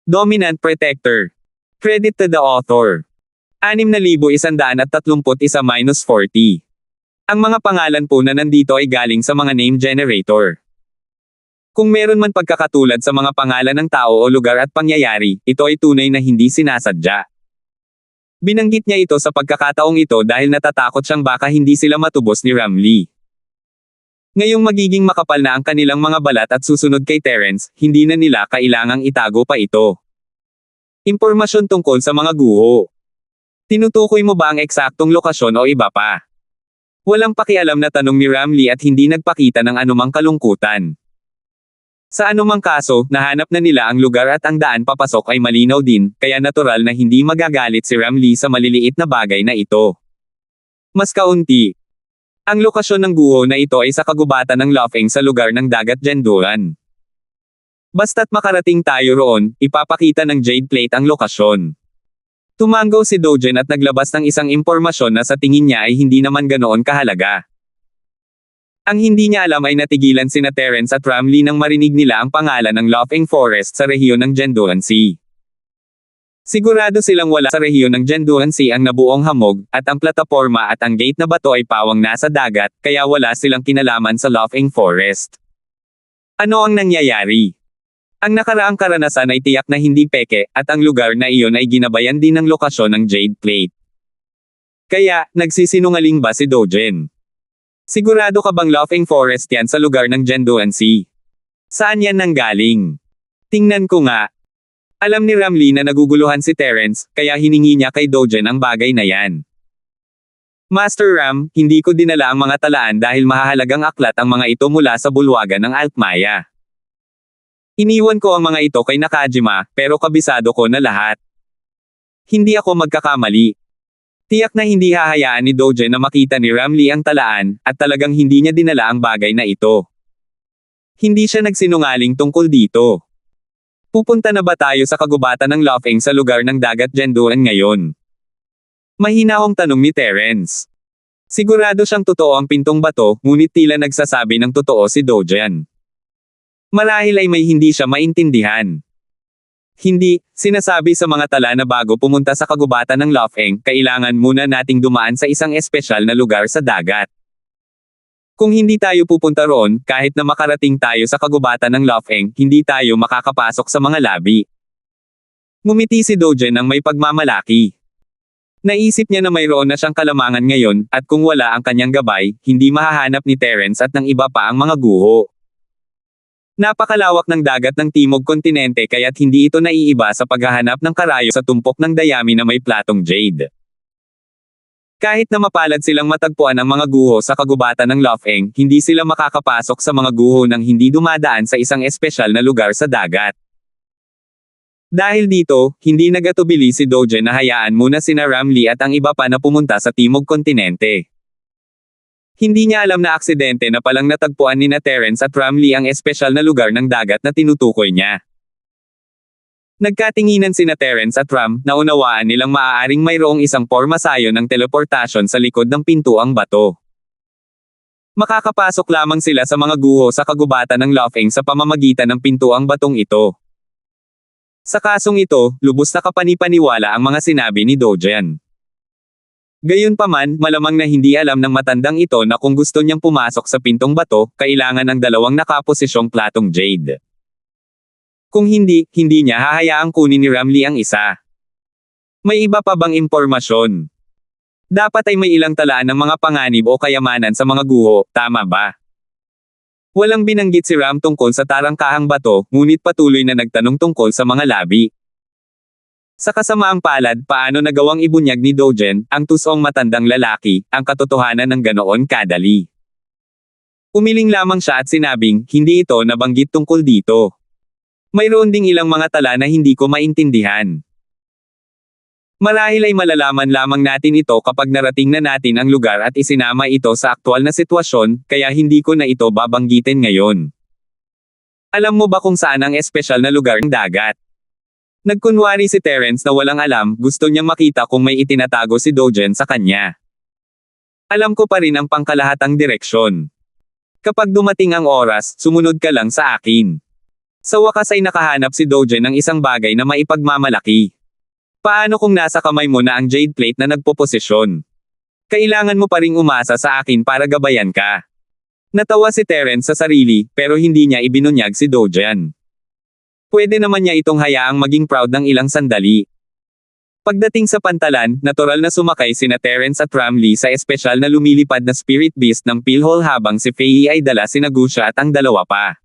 Dominant Protector. Credit to the author. 6,131-40. Ang mga pangalan po na nandito ay galing sa mga name generator. Kung meron man pagkakatulad sa mga pangalan ng tao o lugar at pangyayari, ito ay tunay na hindi sinasadya. Binanggit niya ito sa pagkakataong ito dahil natatakot siyang baka hindi sila matubos ni Ramlee. Ngayong magiging makapal na ang kanilang mga balat at susunod kay Terence, hindi na nila kailangang itago pa ito. Impormasyon tungkol sa mga guho. Tinutukoy mo ba ang eksaktong lokasyon o iba pa? Walang pakialam na tanong ni Ramlee at hindi nagpakita ng anumang kalungkutan. Sa anumang kaso, nahanap na nila ang lugar at ang daan papasok ay malinaw din, kaya natural na hindi magagalit si Ramlee sa maliliit na bagay na ito. Mas kaunti. Ang lokasyon ng guho na ito ay sa kagubatan ng Laughing sa lugar ng dagat Jenduan. Basta't makarating tayo roon, ipapakita ng Jade Plate ang lokasyon. Tumango si Dogen at naglabas ng isang impormasyon na sa tingin niya ay hindi naman ganoon kahalaga. Ang hindi niya alam ay natigilan sina Terence at Ramlee nang marinig nila ang pangalan ng Laughing Forest sa rehiyon ng Jenduan Sea. Sigurado silang wala sa rehiyon ng Jenduan Sea ang nabuong hamog, at ang plataporma at ang gate na bato ay pawang nasa dagat, kaya wala silang kinalaman sa Laughing Forest. Ano ang nangyayari? Ang nakaraang karanasan ay tiyak na hindi peke, at ang lugar na iyon ay ginabayan din ng lokasyon ng Jade Plate. Kaya, nagsisinungaling ba si Dogen? Sigurado ka bang Laughing Forest yan sa lugar ng Jenduan Sea? Saan yan nanggaling? Tingnan ko nga. Alam ni Ramlee na naguguluhan si Terence, kaya hiningi niya kay Dogen ang bagay na yan. Master Ram, hindi ko dinala ang mga talaan dahil mahahalagang aklat ang mga ito mula sa bulwagan ng Altmaya. Iniwan ko ang mga ito kay Nakajima, pero kabisado ko na lahat. Hindi ako magkakamali. Tiyak na hindi hahayaan ni Dogen na makita ni Ramlee ang talaan, at talagang hindi niya dinala ang bagay na ito. Hindi siya nagsinungaling tungkol dito. Pupunta na ba tayo sa kagubatan ng Laughing sa lugar ng dagat Jenduan ngayon? Mahinahong tanong ni Terence. Sigurado siyang totoo ang pintong bato, ngunit tila nagsasabi ng totoo si Dogen. Marahil ay may hindi siya maintindihan. Hindi, sinasabi sa mga tala na bago pumunta sa kagubatan ng Laughing, kailangan muna nating dumaan sa isang espesyal na lugar sa dagat. Kung hindi tayo pupunta roon, kahit na makarating tayo sa kagubatan ng Laughing, hindi tayo makakapasok sa mga labi. Ngumiti si Dogen ng may pagmamalaki. Naisip niya na mayroon na siyang kalamangan ngayon, at kung wala ang kanyang gabay, hindi mahahanap ni Terence at ng iba pa ang mga guho. Napakalawak ng dagat ng Timog Kontinente kaya't hindi ito naiiba sa paghahanap ng karayo sa tumpok ng dayami na may platong jade. Kahit na mapalad silang matagpuan ang mga guho sa kagubatan ng Laughing, hindi sila makakapasok sa mga guho nang hindi dumadaan sa isang espesyal na lugar sa dagat. Dahil dito, hindi nagatubili si Dogen na hayaan muna sina Ramlee at ang iba pa na pumunta sa Timog Kontinente. Hindi niya alam na aksidente na palang natagpuan ni Terence at Ramlee ang espesyal na lugar ng dagat na tinutukoy niya. Nagkatinginan sina Terence at Ram, naunawaan nilang maaaring mayroong isang pormasayo ng teleportasyon sa likod ng pintuang bato. Makakapasok lamang sila sa mga guho sa kagubatan ng Laughing sa pamamagitan ng pintuang batong ito. Sa kasong ito, lubos na kapanipaniwala ang mga sinabi ni Dogen. Gayunpaman, malamang na hindi alam ng matandang ito na kung gusto niyang pumasok sa pintong bato, kailangan ng dalawang nakaposisyong platong jade. Kung hindi, hindi niya hahayaang kunin ni Ramlee ang isa. May iba pa bang impormasyon? Dapat ay may ilang talaan ng mga panganib o kayamanan sa mga guho, tama ba? Walang binanggit si Ram tungkol sa tarangkahang bato, ngunit patuloy na nagtanong tungkol sa mga labi. Sa kasamaang palad, paano nagawang ibunyag ni Dogen, ang tusong matandang lalaki, ang katotohanan ng ganoon kadali? Umiling lamang siya at sinabing, hindi ito nabanggit tungkol dito. Mayroon ding ilang mga tala na hindi ko maintindihan. Marahil ay malalaman lamang natin ito kapag narating na natin ang lugar at isinama ito sa aktwal na sitwasyon, kaya hindi ko na ito babanggitin ngayon. Alam mo ba kung saan ang espesyal na lugar ng dagat? Nagkunwari si Terence na walang alam, gusto niyang makita kung may itinatago si Dogen sa kanya. Alam ko pa rin ang pangkalahatang direksyon. Kapag dumating ang oras, sumunod ka lang sa akin. Sa wakas ay nakahanap si Dogen ng isang bagay na maipagmamalaki. Paano kung nasa kamay mo na ang jade plate na nagpoposisyon? Kailangan mo pa ring umasa sa akin para gabayan ka. Natawa si Terence sa sarili, pero hindi niya ibinunyag si Dogen. Pwede naman niya itong hayaang maging proud ng ilang sandali. Pagdating sa pantalan, natural na sumakay sina Terence at Ramlee sa espesyal na lumilipad na spirit beast ng Philhall habang si Faye ay dala sina Gusha at ang dalawa pa.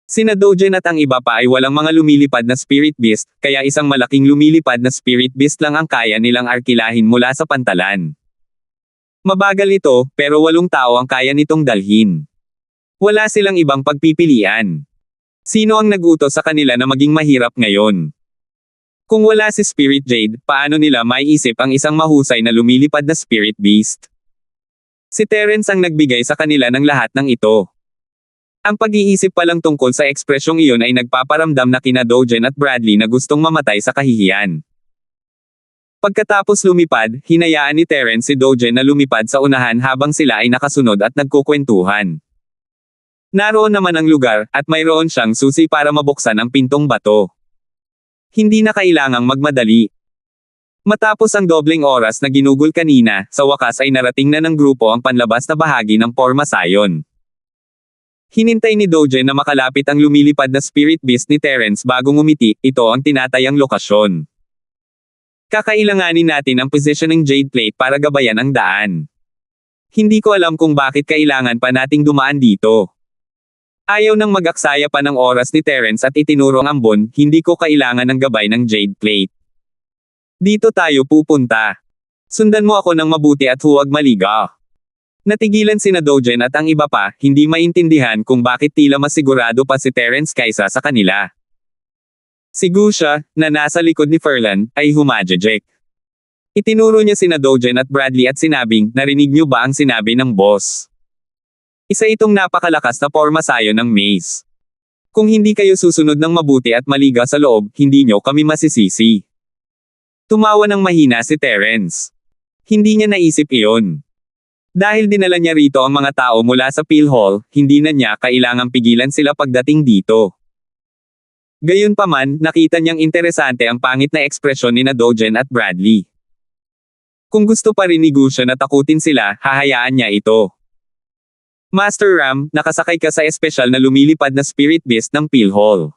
Sina Dogen at ang iba pa ay walang mga lumilipad na spirit beast, kaya isang malaking lumilipad na spirit beast lang ang kaya nilang arkilahin mula sa pantalan. Mabagal ito, pero 8 tao ang kaya nitong dalhin. Wala silang ibang pagpipilian. Sino ang nag-utos sa kanila na maging mahirap ngayon? Kung wala si Spirit Jade, paano nila maiisip ang isang mahusay na lumilipad na Spirit Beast? Si Terence ang nagbigay sa kanila ng lahat ng ito. Ang pag-iisip pa lang tungkol sa ekspresyong iyon ay nagpaparamdam na kina Dogen at Bradley na gustong mamatay sa kahihiyan. Pagkatapos lumipad, hinayaan ni Terence si Dogen na lumipad sa unahan habang sila ay nakasunod at nagkukwentuhan. Naroon naman ang lugar, at mayroon siyang susi para mabuksan ang pintong bato. Hindi na kailangang magmadali. Matapos ang dobleng oras na ginugol kanina, sa wakas ay narating na ng grupo ang panlabas na bahagi ng Pormasayon. Hinintay ni Dogen na makalapit ang lumilipad na spirit beast ni Terence bago ngumiti, ito ang tinatayang lokasyon. Kakailanganin natin ang positioning jade plate para gabayan ang daan. Hindi ko alam kung bakit kailangan pa nating dumaan dito. Ayaw nang mag-aksaya pa ng oras ni Terence at itinuro ang ambon, hindi ko kailangan ng gabay ng jade plate. Dito tayo pupunta. Sundan mo ako ng mabuti at huwag maligaw. Natigilan sina Dogen at ang iba pa, hindi maintindihan kung bakit tila masigurado pa si Terence kaysa sa kanila. Si Gusha, na nasa likod ni Ferlan, ay humajejek. Itinuro niya sina Dogen at Bradley at sinabing, narinig niyo ba ang sinabi ng boss? Isa itong napakalakas na pormasayon ng maze. Kung hindi kayo susunod ng mabuti at maliga sa loob, hindi nyo kami masisisi. Tumawa ng mahina si Terence. Hindi niya naisip iyon. Dahil dinala niya rito ang mga tao mula sa Philhall, hindi na niya kailangang pigilan sila pagdating dito. Gayunpaman, nakita niyang interesante ang pangit na ekspresyon ni Dogen at Bradley. Kung gusto pa rin ni Gusha na takutin sila, hahayaan niya ito. Master Ram, nakasakay ka sa espesyal na lumilipad na spirit beast ng Philhall.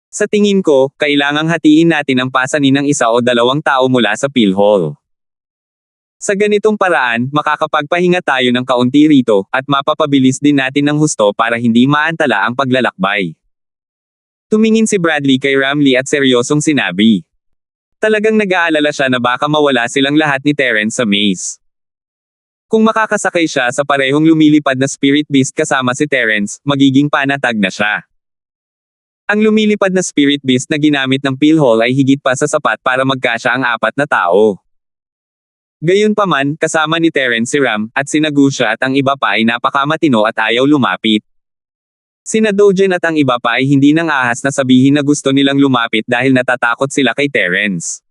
Sa tingin ko, kailangang hatiin natin ang pasanin ng 1 o 2 tao mula sa Philhall. Sa ganitong paraan, makakapagpahinga tayo ng kaunti rito, at mapapabilis din natin ng husto para hindi maantala ang paglalakbay. Tumingin si Bradley kay Ramlee at seryosong sinabi. Talagang nag-aalala siya na baka mawala silang lahat ni Terence sa maze. Kung makakasakay siya sa parehong lumilipad na spirit beast kasama si Terence, magiging panatag na siya. Ang lumilipad na spirit beast na ginamit ng Philhall ay higit pa sa sapat para magkasya ang 4 na tao. Gayunpaman, kasama ni Terence si Ram, at sina Gusha at ang iba pa ay napakamatino at ayaw lumapit. Sina Dogen at ang iba pa ay hindi nang ahas na sabihin na gusto nilang lumapit dahil natatakot sila kay Terence.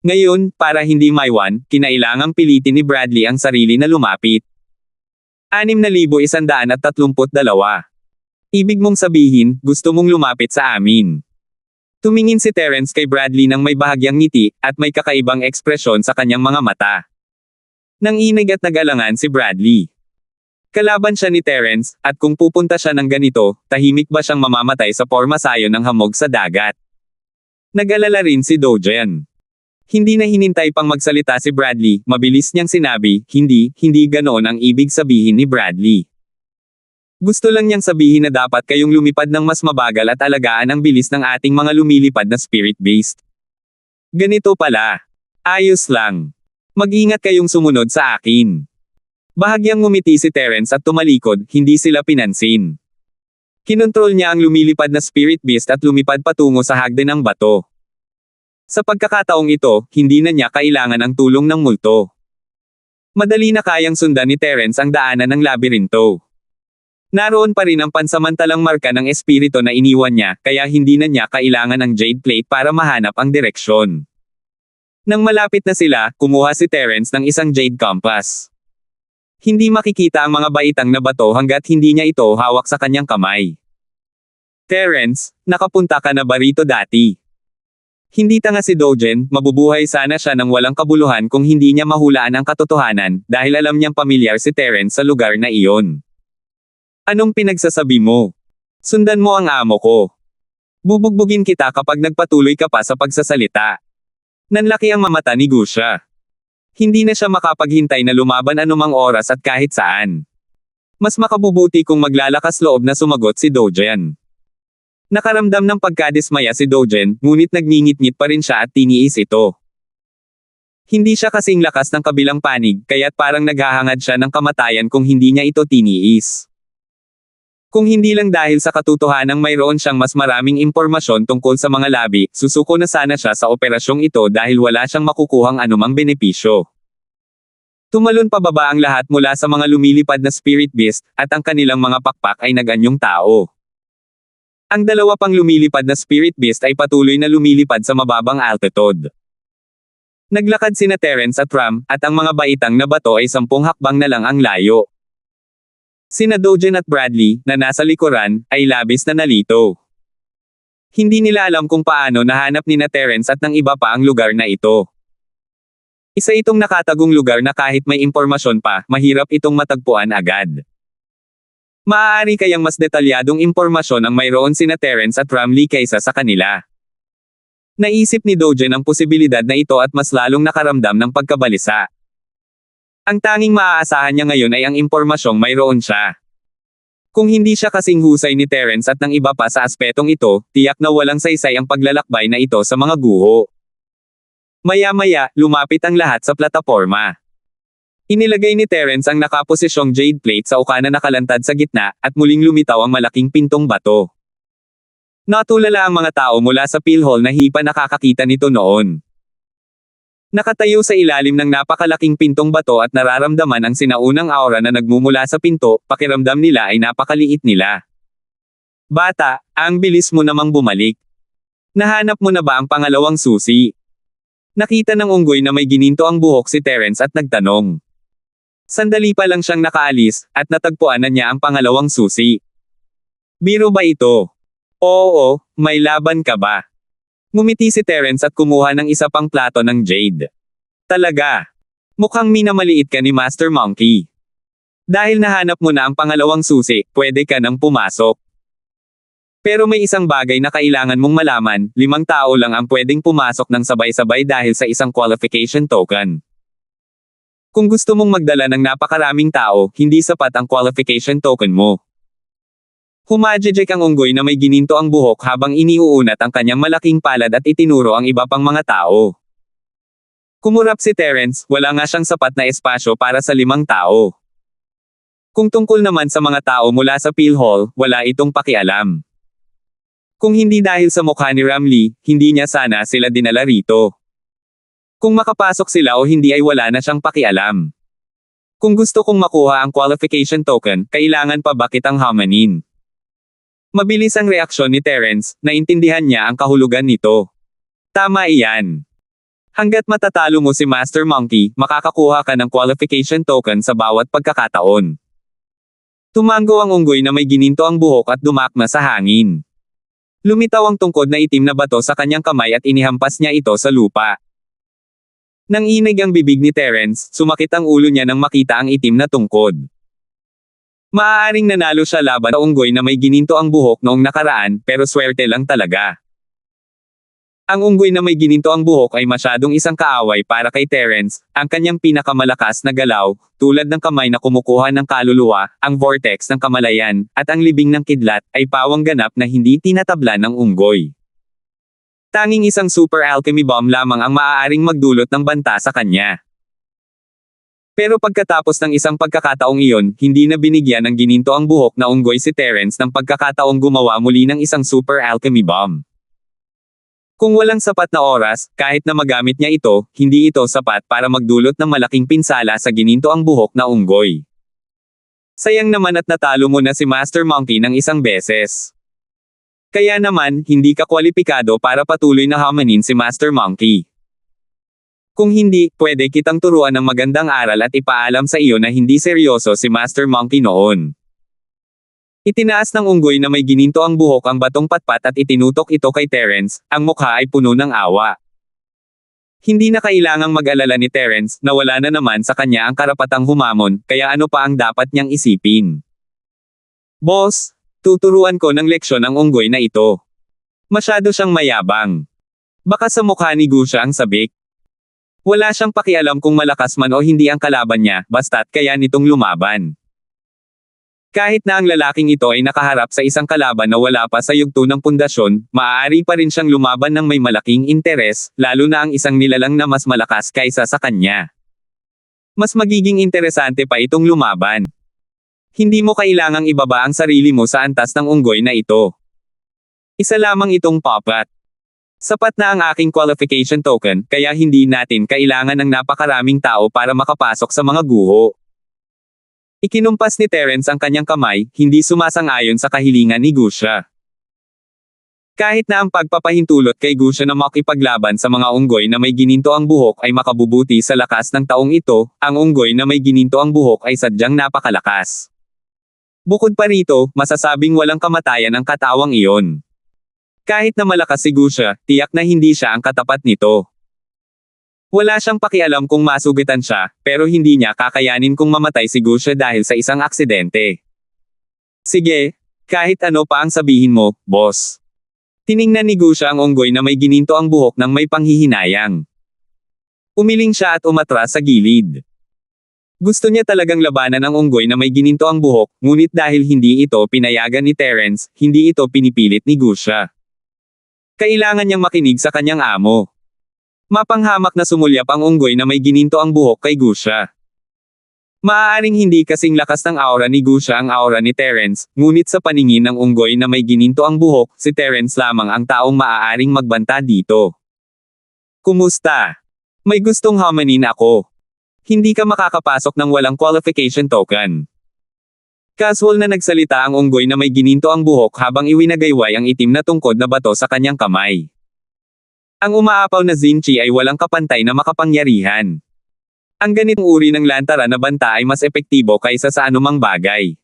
Ngayon, para hindi maiwan, kinailangang pilitin ni Bradley ang sarili na lumapit. 6,132. Ibig mong sabihin, gusto mong lumapit sa amin. Tumingin si Terence kay Bradley nang may bahagyang ngiti, at may kakaibang ekspresyon sa kanyang mga mata. Nanginig at nag-alangan si Bradley. Kalaban siya ni Terence, at kung pupunta siya ng ganito, tahimik ba siyang mamamatay sa pormasayon ng hamog sa dagat? Nag-alala rin si Dogen. Hindi na hinintay pang magsalita si Bradley, mabilis niyang sinabi, hindi ganoon ang ibig sabihin ni Bradley. Gusto lang niyang sabihin na dapat kayong lumipad ng mas mabagal at alagaan ang bilis ng ating mga lumilipad na spirit beast. Ganito pala. Ayos lang. Mag-ingat kayong sumunod sa akin. Bahagyang ngumiti si Terence at tumalikod, hindi sila pinansin. Kinontrol niya ang lumilipad na spirit beast at lumipad patungo sa hagdan ng bato. Sa pagkakataong ito, hindi na niya kailangan ang tulong ng multo. Madali na kayang sundan ni Terence ang daanan ng labirinto. Naroon pa rin ang pansamantalang marka ng espiritu na iniwan niya, kaya hindi na niya kailangan ng jade plate para mahanap ang direksyon. Nang malapit na sila, kumuha si Terence ng isang jade compass. Hindi makikita ang mga baitang na bato hanggat hindi niya ito hawak sa kanyang kamay. Terence, nakapunta ka na ba rito dati? Hindi tanga si Dogen, mabubuhay sana siya ng walang kabuluhan kung hindi niya mahulaan ang katotohanan, dahil alam niyang pamilyar si Terence sa lugar na iyon. Anong pinagsasabi mo? Sundan mo ang amo ko. Bubugbugin kita kapag nagpatuloy ka pa sa pagsasalita. Nanlaki ang mamata ni Gusha. Hindi na siya makapaghintay na lumaban anumang oras at kahit saan. Mas makabubuti kung maglalakas loob na sumagot si Dogen. Nakaramdam ng pagkadismaya si Dogen, ngunit nagngingit-ngit pa rin siya at tiniis ito. Hindi siya kasing lakas ng kabilang panig, kaya't parang naghahangad siya ng kamatayan kung hindi niya ito tiniis. Kung hindi lang dahil sa katotohanang mayroon siyang mas maraming impormasyon tungkol sa mga labi, susuko na sana siya sa operasyong ito dahil wala siyang makukuhang anumang benepisyo. Tumalon pababa ang lahat mula sa mga lumilipad na spirit beast, at ang kanilang mga pakpak ay naganyong tao. Ang dalawa pang lumilipad na spirit beast ay patuloy na lumilipad sa mababang altitude. Naglakad sina Terence at Ram, at ang mga baitang na bato ay 10 hakbang na lang ang layo. Sina Dogen at Bradley, na nasa likuran, ay labis na nalito. Hindi nila alam kung paano nahanap nina Terence at ng iba pa ang lugar na ito. Isa itong nakatagong lugar na kahit may impormasyon pa, mahirap itong matagpuan agad. Maaari kayang mas detalyadong impormasyon ang mayroon sina Terence at Ramlee kaysa sa kanila. Naisip ni Dogen ang posibilidad na ito at mas lalong nakaramdam ng pagkabalisa. Ang tanging maaasahan niya ngayon ay ang impormasyong mayroon siya. Kung hindi siya kasing husay ni Terence at ng iba pa sa aspetong ito, tiyak na walang saysay ang paglalakbay na ito sa mga guho. Maya-maya, lumapit ang lahat sa plataporma. Inilagay ni Terence ang nakaposisyong jade plate sa uka na nakalantad sa gitna, at muling lumitaw ang malaking pintong bato. Natulala ang mga tao mula sa pilhol na hindi pa nakakakita nito noon. Nakatayo sa ilalim ng napakalaking pintong bato at nararamdaman ang sinaunang aura na nagmumula sa pinto, pakiramdam nila ay napakaliit nila. Bata, ang bilis mo namang bumalik. Nahanap mo na ba ang pangalawang susi? Nakita ng unggoy na may gininto ang buhok si Terence at nagtanong. Sandali pa lang siyang nakaalis, at natagpuan na niya ang pangalawang susi. Biro ba ito? Oo, may laban ka ba? Ngumiti si Terence at kumuha ng isa pang plato ng jade. Talaga? Mukhang minamaliit ka ni Master Monkey. Dahil nahanap mo na ang pangalawang susi, pwede ka nang pumasok. Pero may isang bagay na kailangan mong malaman, 5 tao lang ang pwedeng pumasok ng sabay-sabay dahil sa isang qualification token. Kung gusto mong magdala ng napakaraming tao, hindi sapat ang qualification token mo. Humajijek ang unggoy na may gininto ang buhok habang iniuunat ang kanyang malaking palad at itinuro ang iba pang mga tao. Kumurap si Terence, wala nga siyang sapat na espasyo para sa 5 tao. Kung tungkol naman sa mga tao mula sa Pilhol, wala itong pakialam. Kung hindi dahil sa mukha ni Ramlee, hindi niya sana sila dinala rito. Kung makapasok sila o hindi ay wala na siyang pakialam. Kung gusto kong makuha ang qualification token, kailangan pa ba kitang hamanin? Mabilis ang reaksyon ni Terence, naintindihan niya ang kahulugan nito. Tama iyan. Hanggat matatalo mo si Master Monkey, makakakuha ka ng qualification token sa bawat pagkakataon. Tumango ang unggoy na may gininto ang buhok at dumakma sa hangin. Lumitaw ang tungkod na itim na bato sa kanyang kamay at inihampas niya ito sa lupa. Nang inig ang bibig ni Terence, sumakit ang ulo niya nang makita ang itim na tungkod. Maaaring nanalo siya laban sa unggoy na may gininto ang buhok noong nakaraan, pero swerte lang talaga. Ang unggoy na may gininto ang buhok ay masyadong isang kaaway para kay Terence, ang kanyang pinakamalakas na galaw, tulad ng kamay na kumukuha ng kaluluwa, ang vortex ng kamalayan, at ang libing ng kidlat, ay pawang ganap na hindi tinatablan ng unggoy. Tanging isang super alchemy bomb lamang ang maaaring magdulot ng banta sa kanya. Pero pagkatapos ng isang pagkakataong iyon, hindi na binigyan ng gininto ang buhok na unggoy si Terence ng pagkakataong gumawa muli ng isang super alchemy bomb. Kung walang sapat na oras, kahit na magamit niya ito, hindi ito sapat para magdulot ng malaking pinsala sa gininto ang buhok na unggoy. Sayang naman at natalo mo na si Master Monkey ng isang beses. Kaya naman, hindi ka kwalipikado para patuloy na hamanin si Master Monkey. Kung hindi, pwede kitang turuan ng magandang aral at ipaalam sa iyo na hindi seryoso si Master Monkey noon. Itinaas ng unggoy na may gininto ang buhok ang batong patpat at itinutok ito kay Terence, ang mukha ay puno ng awa. Hindi na kailangang mag-alala ni Terence na wala na naman sa kanya ang karapatang humamon, kaya ano pa ang dapat niyang isipin? Boss, tuturuan ko ng leksyon ang unggoy na ito. Masyado siyang mayabang. Baka sa mukha ni Gusha ang sabik. Wala siyang pakialam kung malakas man o hindi ang kalaban niya, basta't kaya nitong lumaban. Kahit na ang lalaking ito ay nakaharap sa isang kalaban na wala pa sa yugto ng pundasyon, maaari pa rin siyang lumaban ng may malaking interes, lalo na ang isang nilalang na mas malakas kaysa sa kanya. Mas magiging interesante pa itong lumaban. Hindi mo kailangang ibaba ang sarili mo sa antas ng unggoy na ito. Isa lamang itong papat. Sapat na ang aking qualification token, kaya hindi natin kailangan ng napakaraming tao para makapasok sa mga guho. Ikinumpas ni Terence ang kanyang kamay, hindi sumasang-ayon sa kahilingan ni Gusha. Kahit na ang pagpapahintulot kay Gusha na makipaglaban sa mga unggoy na may gininto ang buhok ay makabubuti sa lakas ng taong ito, ang unggoy na may gininto ang buhok ay sadyang napakalakas. Bukod pa rito, masasabing walang kamatayan ang katawang iyon. Kahit na malakas si Gusha, tiyak na hindi siya ang katapat nito. Wala siyang pakialam kung masugitan siya, pero hindi niya kakayanin kung mamatay si Gusha dahil sa isang aksidente. Sige, kahit ano pa ang sabihin mo, boss. Tiningnan ni Gusha ang unggoy na may gininto ang buhok ng may panghihinayang. Umiling siya at umatras sa gilid. Gusto niya talagang labanan ang unggoy na may gininto ang buhok, ngunit dahil hindi ito pinayagan ni Terence, hindi ito pinipilit ni Gusha. Kailangan niyang makinig sa kanyang amo. Mapanghamak na sumulyap ang unggoy na may gininto ang buhok kay Gusha. Maaaring hindi kasing lakas ng aura ni Gusha ang aura ni Terence, ngunit sa paningin ng unggoy na may gininto ang buhok, si Terence lamang ang taong maaaring magbanta dito. Kumusta? May gustong hamanin ako. Hindi ka makakapasok ng walang qualification token. Casual na nagsalita ang unggoy na may gininto ang buhok habang iwinagayway ang itim na tungkod na bato sa kanyang kamay. Ang umaapaw na Zinchi ay walang kapantay na makapangyarihan. Ang ganitong uri ng lantara na banta ay mas epektibo kaysa sa anumang bagay.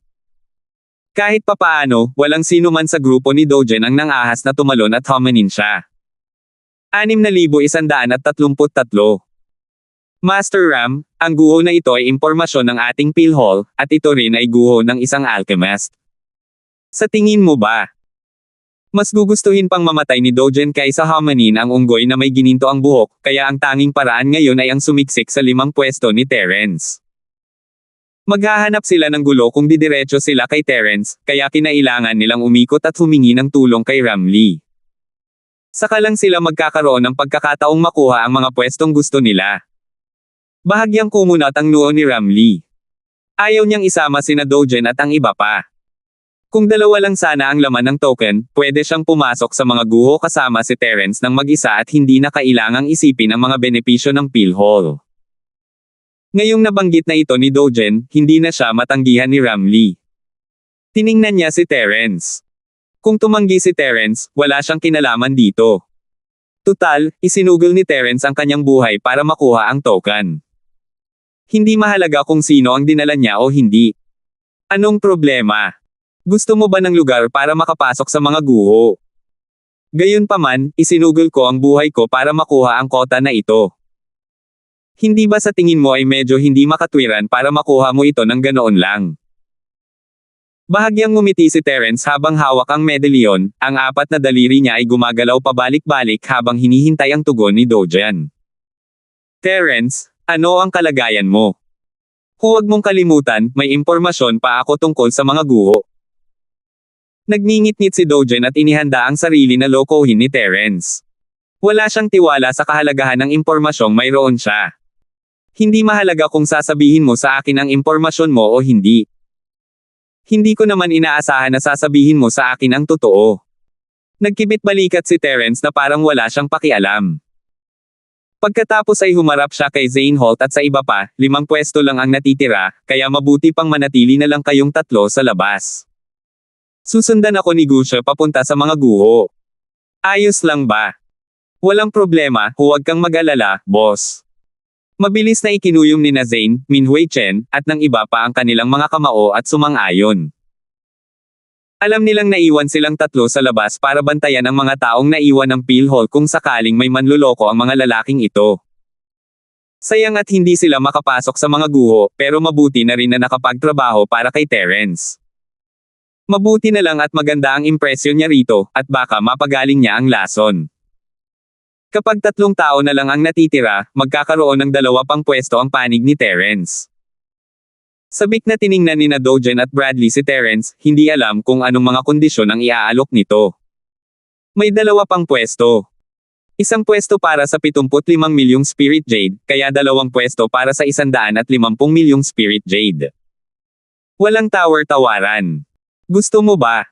Kahit papaano, walang sino man sa grupo ni Dogen ang nangahas na tumalon at homanin siya. 6,133. Master Ram, ang guho na ito ay impormasyon ng ating Pilhol, at ito rin ay guho ng isang alchemist. Sa tingin mo ba? Mas gugustuhin pang mamatay ni Dogen kaysa hamanin ang unggoy na may gininto ang buhok, kaya ang tanging paraan ngayon ay ang sumiksik sa 5 pwesto ni Terence. Maghahanap sila ng gulo kung didiretso sila kay Terence, kaya kinailangan nilang umikot at humingi ng tulong kay Ramlee. Saka lang sila magkakaroon ng pagkakataong makuha ang mga pwestong gusto nila. Bahagyang kumunat ang noo ni Ramlee. Ayaw niyang isama sina Dogen at ang iba pa. Kung dalawa lang sana ang laman ng token, pwede siyang pumasok sa mga guho kasama si Terence ng mag-isa at hindi na kailangang isipin ang mga benepisyo ng Pilhol. Ngayong nabanggit na ito ni Dogen, hindi na siya matanggihan ni Ramlee. Tiningnan niya si Terence. Kung tumanggi si Terence, wala siyang kinalaman dito. Tutal, isinugol ni Terence ang kanyang buhay para makuha ang token. Hindi mahalaga kung sino ang dinala niya o hindi. Anong problema? Gusto mo ba ng lugar para makapasok sa mga guho? Gayunpaman, isinugol ko ang buhay ko para makuha ang kota na ito. Hindi ba sa tingin mo ay medyo hindi makatwiran para makuha mo ito ng ganoon lang? Bahagyang ngumiti si Terence habang hawak ang medalyon, ang 4 na daliri niya ay gumagalaw pabalik-balik habang hinihintay ang tugon ni Dogen. Terence, ano ang kalagayan mo? Huwag mong kalimutan, may impormasyon pa ako tungkol sa mga guho. Nagngingit-ngit si Dogen at inihanda ang sarili na lokohin ni Terence. Wala siyang tiwala sa kahalagahan ng impormasyong mayroon siya. Hindi mahalaga kung sasabihin mo sa akin ang impormasyon mo o hindi. Hindi ko naman inaasahan na sasabihin mo sa akin ang totoo. Nagkibit balikat si Terence na parang wala siyang pakialam. Pagkatapos ay humarap siya kay Zane Holt at sa iba pa, 5 pwesto lang ang natitira, kaya mabuti pang manatili na lang kayong 3 sa labas. Susundan ako ni Gusha papunta sa mga guho. Ayos lang ba? Walang problema, huwag kang mag-alala, boss. Mabilis na ikinuyom ni Zane, Minhui Chen, at ng iba pa ang kanilang mga kamao at sumang-ayon. Alam nilang naiwan silang tatlo sa labas para bantayan ang mga taong naiwan ng PhilHall kung sakaling may manluloko ang mga lalaking ito. Sayang at hindi sila makapasok sa mga guho, pero mabuti na rin na nakapagtrabaho para kay Terence. Mabuti na lang at maganda ang impresyon niya rito, at baka mapagaling niya ang lason. Kapag 3 tao na lang ang natitira, magkakaroon ng 2 pang pwesto ang panig ni Terence. Sabik na tiningnan ni Dojen at Bradley si Terence, hindi alam kung anong mga kondisyon ang iaalok nito. May 2 pang pwesto. Isang pwesto para sa 75 milyong Spirit Jade, kaya 2 pwesto para sa 150 milyong Spirit Jade. Walang tawar-tawaran. Gusto mo ba?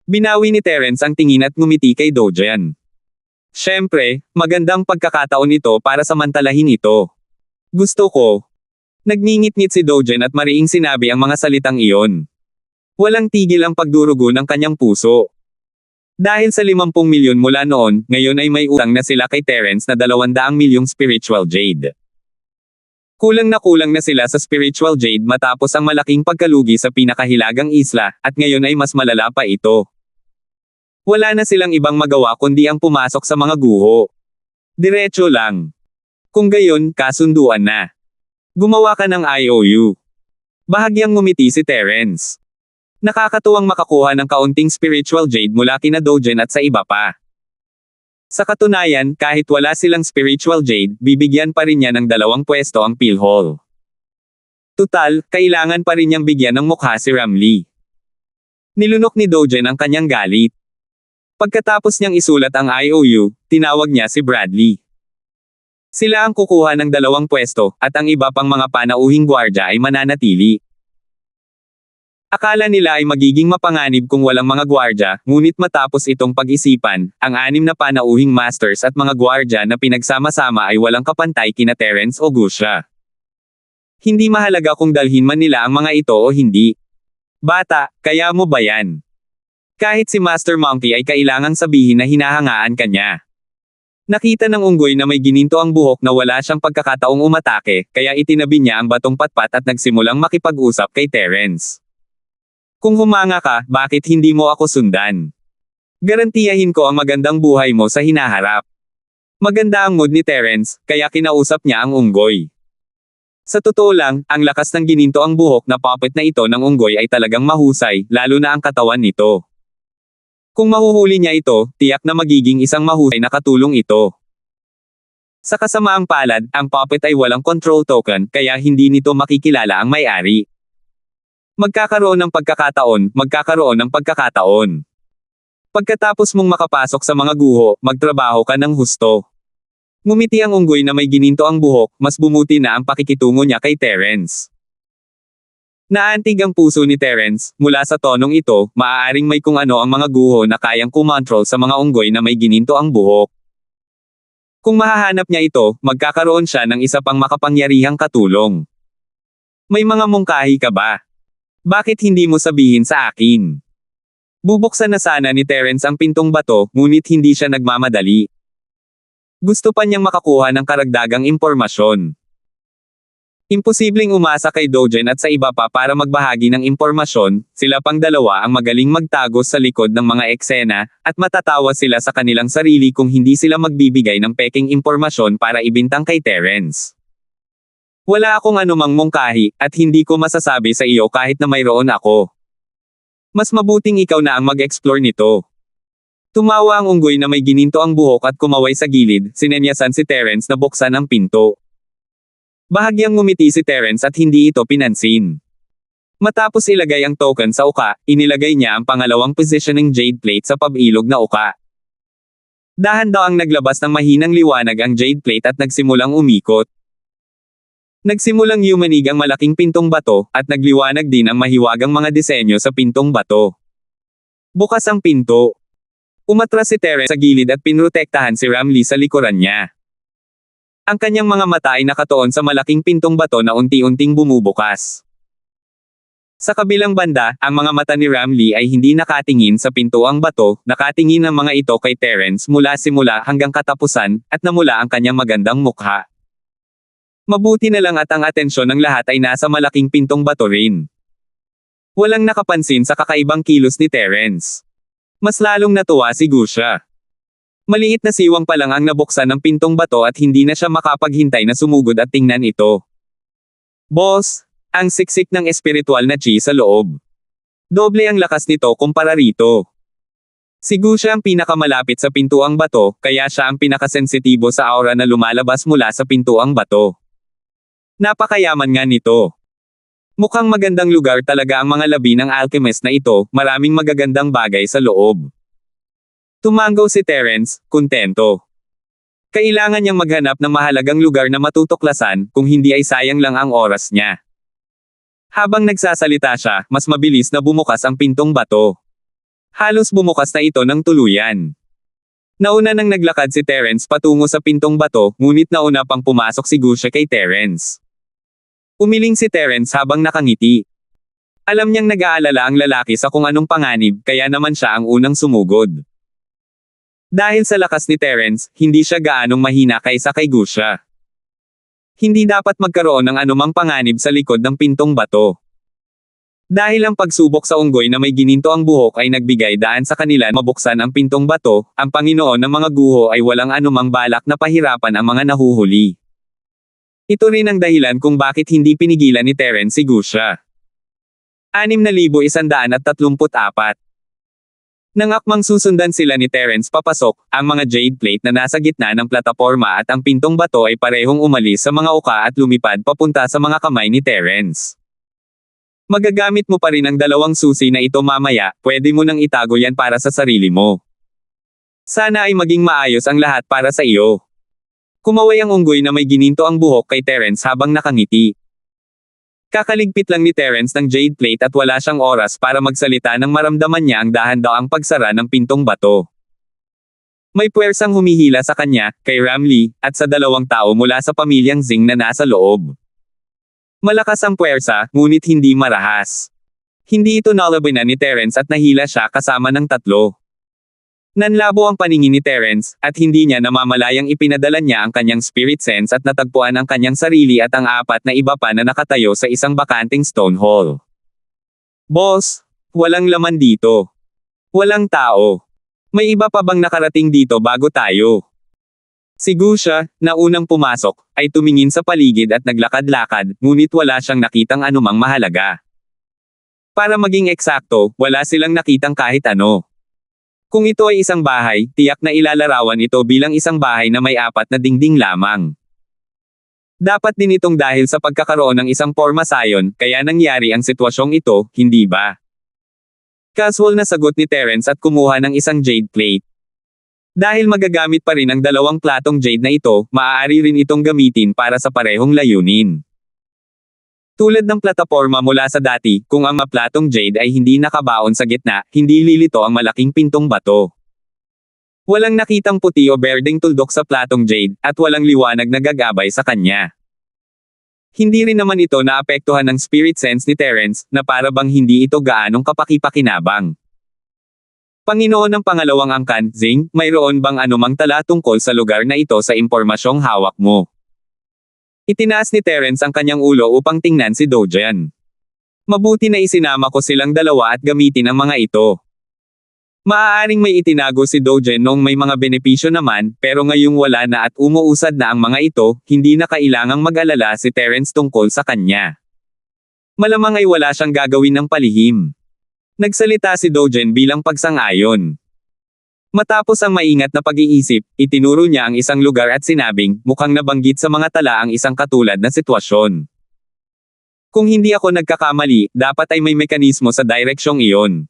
Binawi ni Terence ang tingin at ngumiti kay Dojen. Siyempre, magandang pagkakataon ito para samantalahin ito. Gusto ko. Nagngingit-ngit si Dojen at mariing sinabi ang mga salitang iyon. Walang tigil ang pagdurugo ng kanyang puso. Dahil sa 50 milyon mula noon, ngayon ay may utang na sila kay Terence na 200 milyong Spiritual Jade. Kulang na sila sa Spiritual Jade matapos ang malaking pagkalugi sa pinakahilagang isla, at ngayon ay mas malala pa ito. Wala na silang ibang magawa kundi ang pumasok sa mga guho. Diretso lang. Kung gayon, kasunduan na. Gumawa ka ng IOU. Bahagyang ngumiti si Terence. Nakakatuwang makakuha ng kaunting Spiritual Jade mula kina Dojen at sa iba pa. Sa katunayan, kahit wala silang Spiritual Jade, bibigyan pa rin niya ng 2 pwesto ang PhilHall. Tutal, kailangan pa rin niyang bigyan ng mukha si Ramlee. Nilunok ni Dojen ang kanyang galit. Pagkatapos niyang isulat ang IOU, tinawag niya si Bradley. Sila ang kukuha ng 2 pwesto, at ang iba pang mga panauhing gwardya ay mananatili. Akala nila ay magiging mapanganib kung walang mga gwardya, ngunit matapos itong pag-isipan, ang 6 na panauhing masters at mga gwardya na pinagsama-sama ay walang kapantay kina Terence o Gusha. Hindi mahalaga kung dalhin man nila ang mga ito o hindi. Bata, kaya mo ba yan? Kahit si Master Monkey ay kailangang sabihin na hinahangaan ka niya. Nakita ng unggoy na may gininto ang buhok na wala siyang pagkakataong umatake, kaya itinabi niya ang batong patpat at nagsimulang makipag-usap kay Terence. Kung humanga ka, bakit hindi mo ako sundan? Garantiyahin ko ang magandang buhay mo sa hinaharap. Maganda ang mood ni Terence, kaya kinausap niya ang unggoy. Sa totoo lang, ang lakas ng gininto ang buhok na puppet na ito ng unggoy ay talagang mahusay, lalo na ang katawan nito. Kung mahuhuli niya ito, tiyak na magiging isang mahusay na katulong ito. Sa kasamaang palad, ang puppet ay walang control token, kaya hindi nito makikilala ang may-ari. Magkakaroon ng pagkakataon. Pagkatapos mong makapasok sa mga guho, magtrabaho ka ng husto. Ngumiti ang unggoy na may gininto ang buhok, mas bumuti na ang pakikitungo niya kay Terence. Naantig ang puso ni Terence, mula sa tonong ito, maaaring may kung ano ang mga guho na kayang kumontrol sa mga unggoy na may gininto ang buhok. Kung mahahanap niya ito, magkakaroon siya ng isa pang makapangyarihang katulong. May mga mungkahi ka ba? Bakit hindi mo sabihin sa akin? Bubuksan na sana ni Terence ang pintong bato, ngunit hindi siya nagmamadali. Gusto pa niyang makakuha ng karagdagang impormasyon. Imposibleng umasa kay Dojen at sa iba pa para magbahagi ng impormasyon, sila pang dalawa ang magaling magtagos sa likod ng mga eksena, at matatawa sila sa kanilang sarili kung hindi sila magbibigay ng peking impormasyon para ibintang kay Terence. Wala akong anumang mungkahi, at hindi ko masasabi sa iyo kahit na mayroon ako. Mas mabuting ikaw na ang mag-explore nito. Tumawa ang unggoy na may gininto ang buhok at kumaway sa gilid, sinenyasan si Terence na buksan ang pinto. Bahagyang ngumiti si Terence at hindi ito pinansin. Matapos ilagay ang token sa uka, inilagay niya ang pangalawang positioning jade plate sa pabilog na uka. Dahan-dahang naglabas ng mahinang liwanag ang jade plate at nagsimulang umikot. Nagsimulang yumanig ang malaking pintong bato, at nagliwanag din ang mahiwagang mga disenyo sa pintong bato. Bukas ang pinto. Umatras si Terence sa gilid at pinrotektahan si Ramlee sa likuran niya. Ang kanyang mga mata ay nakatuon sa malaking pintong bato na unti-unting bumubukas. Sa kabilang banda, ang mga mata ni Ramlee ay hindi nakatingin sa pintuang bato, nakatingin ang mga ito kay Terence mula simula hanggang katapusan, at namula ang kanyang magandang mukha. Mabuti na lang at ang atensyon ng lahat ay nasa malaking pintong bato rin. Walang nakapansin sa kakaibang kilos ni Terence. Mas lalong natuwa si Gusha. Maliit na siwang pa lang ang nabuksan ng pintong bato at hindi na siya makapaghintay na sumugod at tingnan ito. Boss, ang siksik ng espiritual na chi sa loob. Doble ang lakas nito kumpara rito. Si Gusha ang pinakamalapit sa pintuang bato, kaya siya ang pinakasensitibo sa aura na lumalabas mula sa pintuang bato. Napakayaman nga nito. Mukhang magandang lugar talaga ang mga labi ng alchemist na ito, maraming magagandang bagay sa loob. Tumango si Terence, kontento. Kailangan niyang maghanap ng mahalagang lugar na matutuklasan, kung hindi ay sayang lang ang oras niya. Habang nagsasalita siya, mas mabilis na bumukas ang pintong bato. Halos bumukas na ito ng tuluyan. Nauna nang naglakad si Terence patungo sa pintong bato, ngunit nauna pang pumasok si Gusha kay Terence. Umiling si Terence habang nakangiti. Alam niyang nag-aalala ang lalaki sa kung anong panganib, kaya naman siya ang unang sumugod. Dahil sa lakas ni Terence, hindi siya gaanong mahina kaysa kay Gusha. Hindi dapat magkaroon ng anumang panganib sa likod ng pintong bato. Dahil ang pagsubok sa unggoy na may gininto ang buhok ay nagbigay daan sa kanila mabuksan ang pintong bato, ang Panginoon ng mga guho ay walang anumang balak na pahirapan ang mga nahuhuli. Ito rin ang dahilan kung bakit hindi pinigilan ni Terence si Gusha. 6,134. Nang akmang susundan sila ni Terence papasok, ang mga jade plate na nasa gitna ng plataporma at ang pintong bato ay parehong umalis sa mga uka at lumipad papunta sa mga kamay ni Terence. Magagamit mo pa rin ang dalawang susi na ito mamaya, pwede mo nang itago yan para sa sarili mo. Sana ay maging maayos ang lahat para sa iyo. Kumaway ang unggoy na may gininto ang buhok kay Terence habang nakangiti. Kakaligpit lang ni Terence ng jade plate at wala siyang oras para magsalita nang maramdaman niya ang dahan-daang pagsara ng pintong bato. May puwersang humihila sa kanya, kay Ramlee, at sa dalawang tao mula sa pamilyang Zing na nasa loob. Malakas ang puwersa, ngunit hindi marahas. Hindi ito nalabanan ni Terence at nahila siya kasama ng tatlo. Nanlabo ang paningin ni Terence, at hindi niya namamalayang ipinadala niya ang kanyang spirit sense at natagpuan ang kanyang sarili at ang apat na iba pa na nakatayo sa isang bakanting stone hall. Boss, walang laman dito. Walang tao. May iba pa bang nakarating dito bago tayo? Si Gusha, na unang pumasok, ay tumingin sa paligid at naglakad-lakad, ngunit wala siyang nakitang anumang mahalaga. Para maging eksakto, wala silang nakitang kahit ano. Kung ito ay isang bahay, tiyak na ilalarawan ito bilang isang bahay na may apat na dingding lamang. Dapat din itong dahil sa pagkakaroon ng isang pormasayon, kaya nangyari ang sitwasyong ito, hindi ba? Casual na sagot ni Terence at kumuha ng isang jade plate. Dahil magagamit pa rin ang dalawang platong jade na ito, maaari rin itong gamitin para sa parehong layunin. Tulad ng plataporma mula sa dati, kung ang maplatong jade ay hindi nakabaon sa gitna, hindi lilito ang malaking pintong bato. Walang nakitang puti o berdeng tuldok sa platong jade, at walang liwanag na gagabay sa kanya. Hindi rin naman ito naapektuhan ng spirit sense ni Terence, na para bang hindi ito gaanong kapaki-pakinabang. Panginoon ng pangalawang angkan, Zing, mayroon bang anumang tala tungkol sa lugar na ito sa impormasyong hawak mo? Itinaas ni Terence ang kanyang ulo upang tingnan si Dojan. Mabuti na isinama ko silang dalawa at gamitin ang mga ito. Maaaring may itinago si Dojan noong may mga benepisyo naman, pero ngayong wala na at umuusad na ang mga ito, hindi na kailangang mag-alala si Terence tungkol sa kanya. Malamang ay wala siyang gagawin ng palihim. Nagsalita si Dojan bilang pagsang-ayon. Matapos ang maingat na pag-iisip, itinuro niya ang isang lugar at sinabing, mukhang nabanggit sa mga tala ang isang katulad na sitwasyon. Kung hindi ako nagkakamali, dapat ay may mekanismo sa direksyong iyon.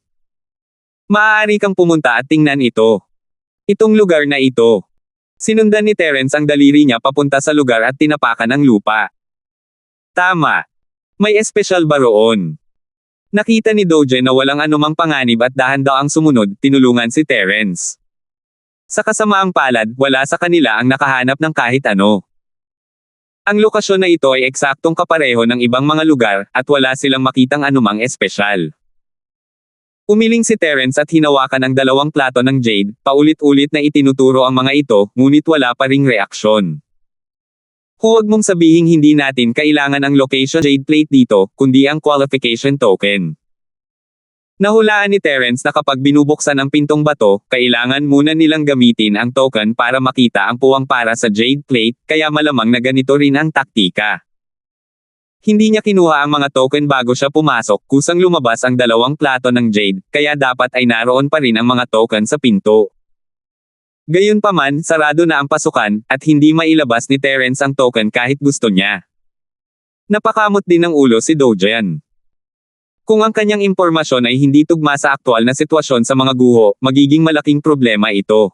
Maaari kang pumunta at tingnan ito. Itong lugar na ito. Sinundan ni Terence ang daliri niya papunta sa lugar at tinapakan ang lupa. Tama. May espesyal ba roon? Nakita ni Dojan na walang anumang panganib at dahan-daang sumunod, tinulungan si Terence. Sa kasamaang palad, wala sa kanila ang nakahanap ng kahit ano. Ang lokasyon na ito ay eksaktong kapareho ng ibang mga lugar, at wala silang makitang anumang espesyal. Umiling si Terence at hinawakan ang dalawang plato ng jade, paulit-ulit na itinuturo ang mga ito, ngunit wala pa ring reaksyon. Huwag mong sabihing hindi natin kailangan ang location jade plate dito, kundi ang qualification token. Nahulaan ni Terence na kapag binubuksan ang pintong bato, kailangan muna nilang gamitin ang token para makita ang puwang para sa Jade Plate, kaya malamang na ganito rin ang taktika. Hindi niya kinuha ang mga token bago siya pumasok, kusang lumabas ang dalawang plato ng Jade, kaya dapat ay naroon pa rin ang mga token sa pinto. Gayunpaman, sarado na ang pasukan, at hindi mailabas ni Terence ang token kahit gusto niya. Napakamot din ng ulo si Dojan. Kung ang kanyang impormasyon ay hindi tugma sa aktual na sitwasyon sa mga guho, magiging malaking problema ito.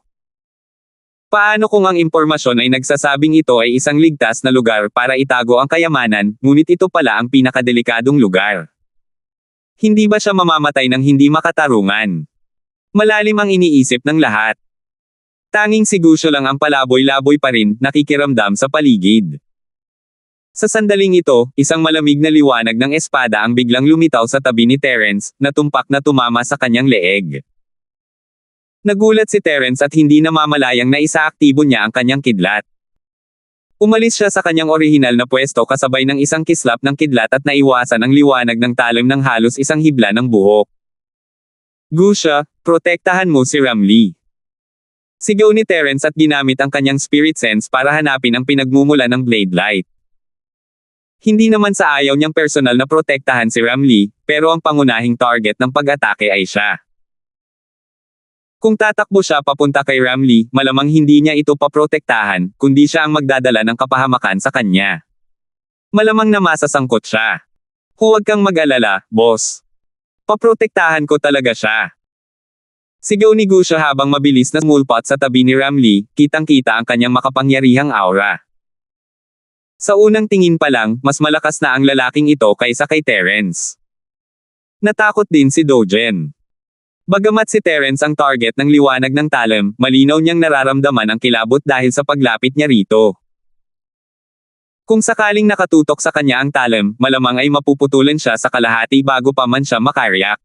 Paano kung ang impormasyon ay nagsasabing ito ay isang ligtas na lugar para itago ang kayamanan, ngunit ito pala ang pinakadelikadong lugar? Hindi ba siya mamamatay ng hindi makatarungan? Malalim ang iniisip ng lahat. Tanging si Gusyo lang ang palaboy-laboy pa rin, nakikiramdam sa paligid. Sa sandaling ito, isang malamig na liwanag ng espada ang biglang lumitaw sa tabi ni Terence, na tumpak na tumama sa kanyang leeg. Nagulat si Terence at hindi namamalayang na isaaktibo niya ang kanyang kidlat. Umalis siya sa kanyang orihinal na pwesto kasabay ng isang kislap ng kidlat at naiwasan ang liwanag ng talim ng halos isang hibla ng buhok. Gusya, protektahan mo si Ramlee. Sigaw ni Terence at ginamit ang kanyang spirit sense para hanapin ang pinagmumula ng blade light. Hindi naman sa ayaw niyang personal na protektahan si Ramlee, pero ang pangunahing target ng pag-atake ay siya. Kung tatakbo siya papunta kay Ramlee, malamang hindi niya ito paprotektahan, kundi siya ang magdadala ng kapahamakan sa kanya. Malamang na masasangkot siya. Huwag kang mag-alala, boss. Paprotektahan ko talaga siya. Sigaw ni Gusya habang mabilis na smulpot sa tabi ni Ramlee, kitang-kita ang kanyang makapangyarihang aura. Sa unang tingin pa lang, mas malakas na ang lalaking ito kaysa kay Terence. Natakot din si Dojan. Bagamat si Terence ang target ng liwanag ng talim, malinaw niyang nararamdaman ang kilabot dahil sa paglapit niya rito. Kung sakaling nakatutok sa kanya ang talim, malamang ay mapuputulan siya sa kalahati bago pa man siya makareact.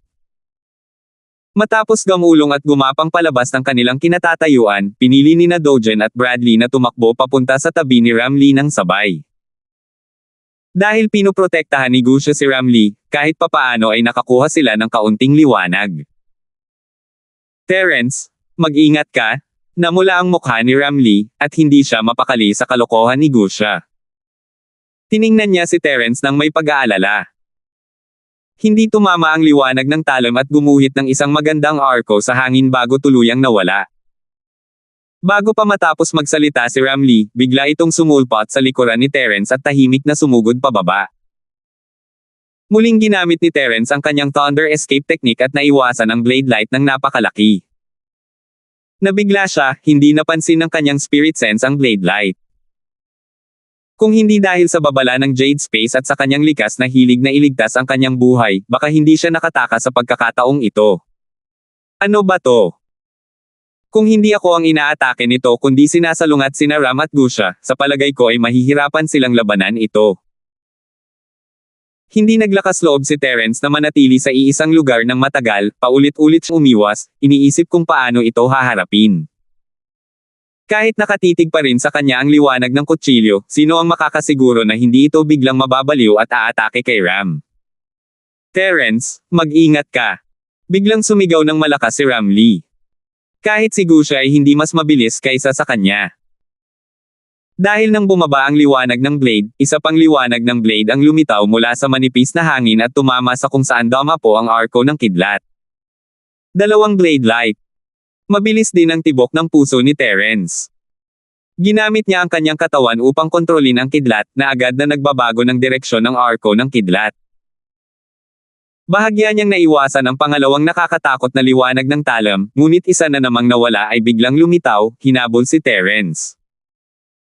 Matapos gamulong at gumapang palabas ng kanilang kinatatayuan, pinili ni Dojan at Bradley na tumakbo papunta sa tabi ni Ramlee ng sabay. Dahil pinoprotektahan ni Gusya si Ramlee, kahit papaano ay nakakuha sila ng kaunting liwanag. Terence, mag-ingat ka, namula ang mukha ni Ramlee, at hindi siya mapakali sa kalokohan ni Gusya. Tiningnan niya si Terence nang may pag-aalala. Hindi tumama ang liwanag ng talim at gumuhit ng isang magandang arco sa hangin bago tuluyang nawala. Bago pa matapos magsalita si Ramlee, bigla itong sumulpot sa likuran ni Terence at tahimik na sumugod pababa. Muling ginamit ni Terence ang kanyang Thunder Escape technique at naiwasan ang blade light ng napakalaki. Nabigla siya, hindi napansin ng kanyang spirit sense ang blade light. Kung hindi dahil sa babala ng Jade Space at sa kanyang likas na hilig na iligtas ang kanyang buhay, baka hindi siya nakataka sa pagkakataong ito. Ano ba to? Kung hindi ako ang inaatake nito kundi sinasalungat sina Ram at Gusya, sa palagay ko ay mahihirapan silang labanan ito. Hindi naglakas loob si Terence na manatili sa iisang lugar ng matagal, paulit-ulit siyang umiwas, iniisip kung paano ito haharapin. Kahit nakatitig pa rin sa kanya ang liwanag ng kutsilyo, sino ang makakasiguro na hindi ito biglang mababaliw at aatake kay Ram? Terence, mag-ingat ka. Biglang sumigaw ng malakas si Ramlee. Kahit si Gusya ay hindi mas mabilis kaysa sa kanya. Dahil nang bumaba ang liwanag ng blade, isa pang liwanag ng blade ang lumitaw mula sa manipis na hangin at tumama sa kung saan dumapo ang arko ng kidlat. Dalawang blade light. Mabilis din ang tibok ng puso ni Terence. Ginamit niya ang kanyang katawan upang kontrolin ang kidlat, na agad na nagbabago ng direksyon ng arko ng kidlat. Bahagya niyang naiwasan ang pangalawang nakakatakot na liwanag ng talim, ngunit isa na namang nawala ay biglang lumitaw, hinabol si Terence.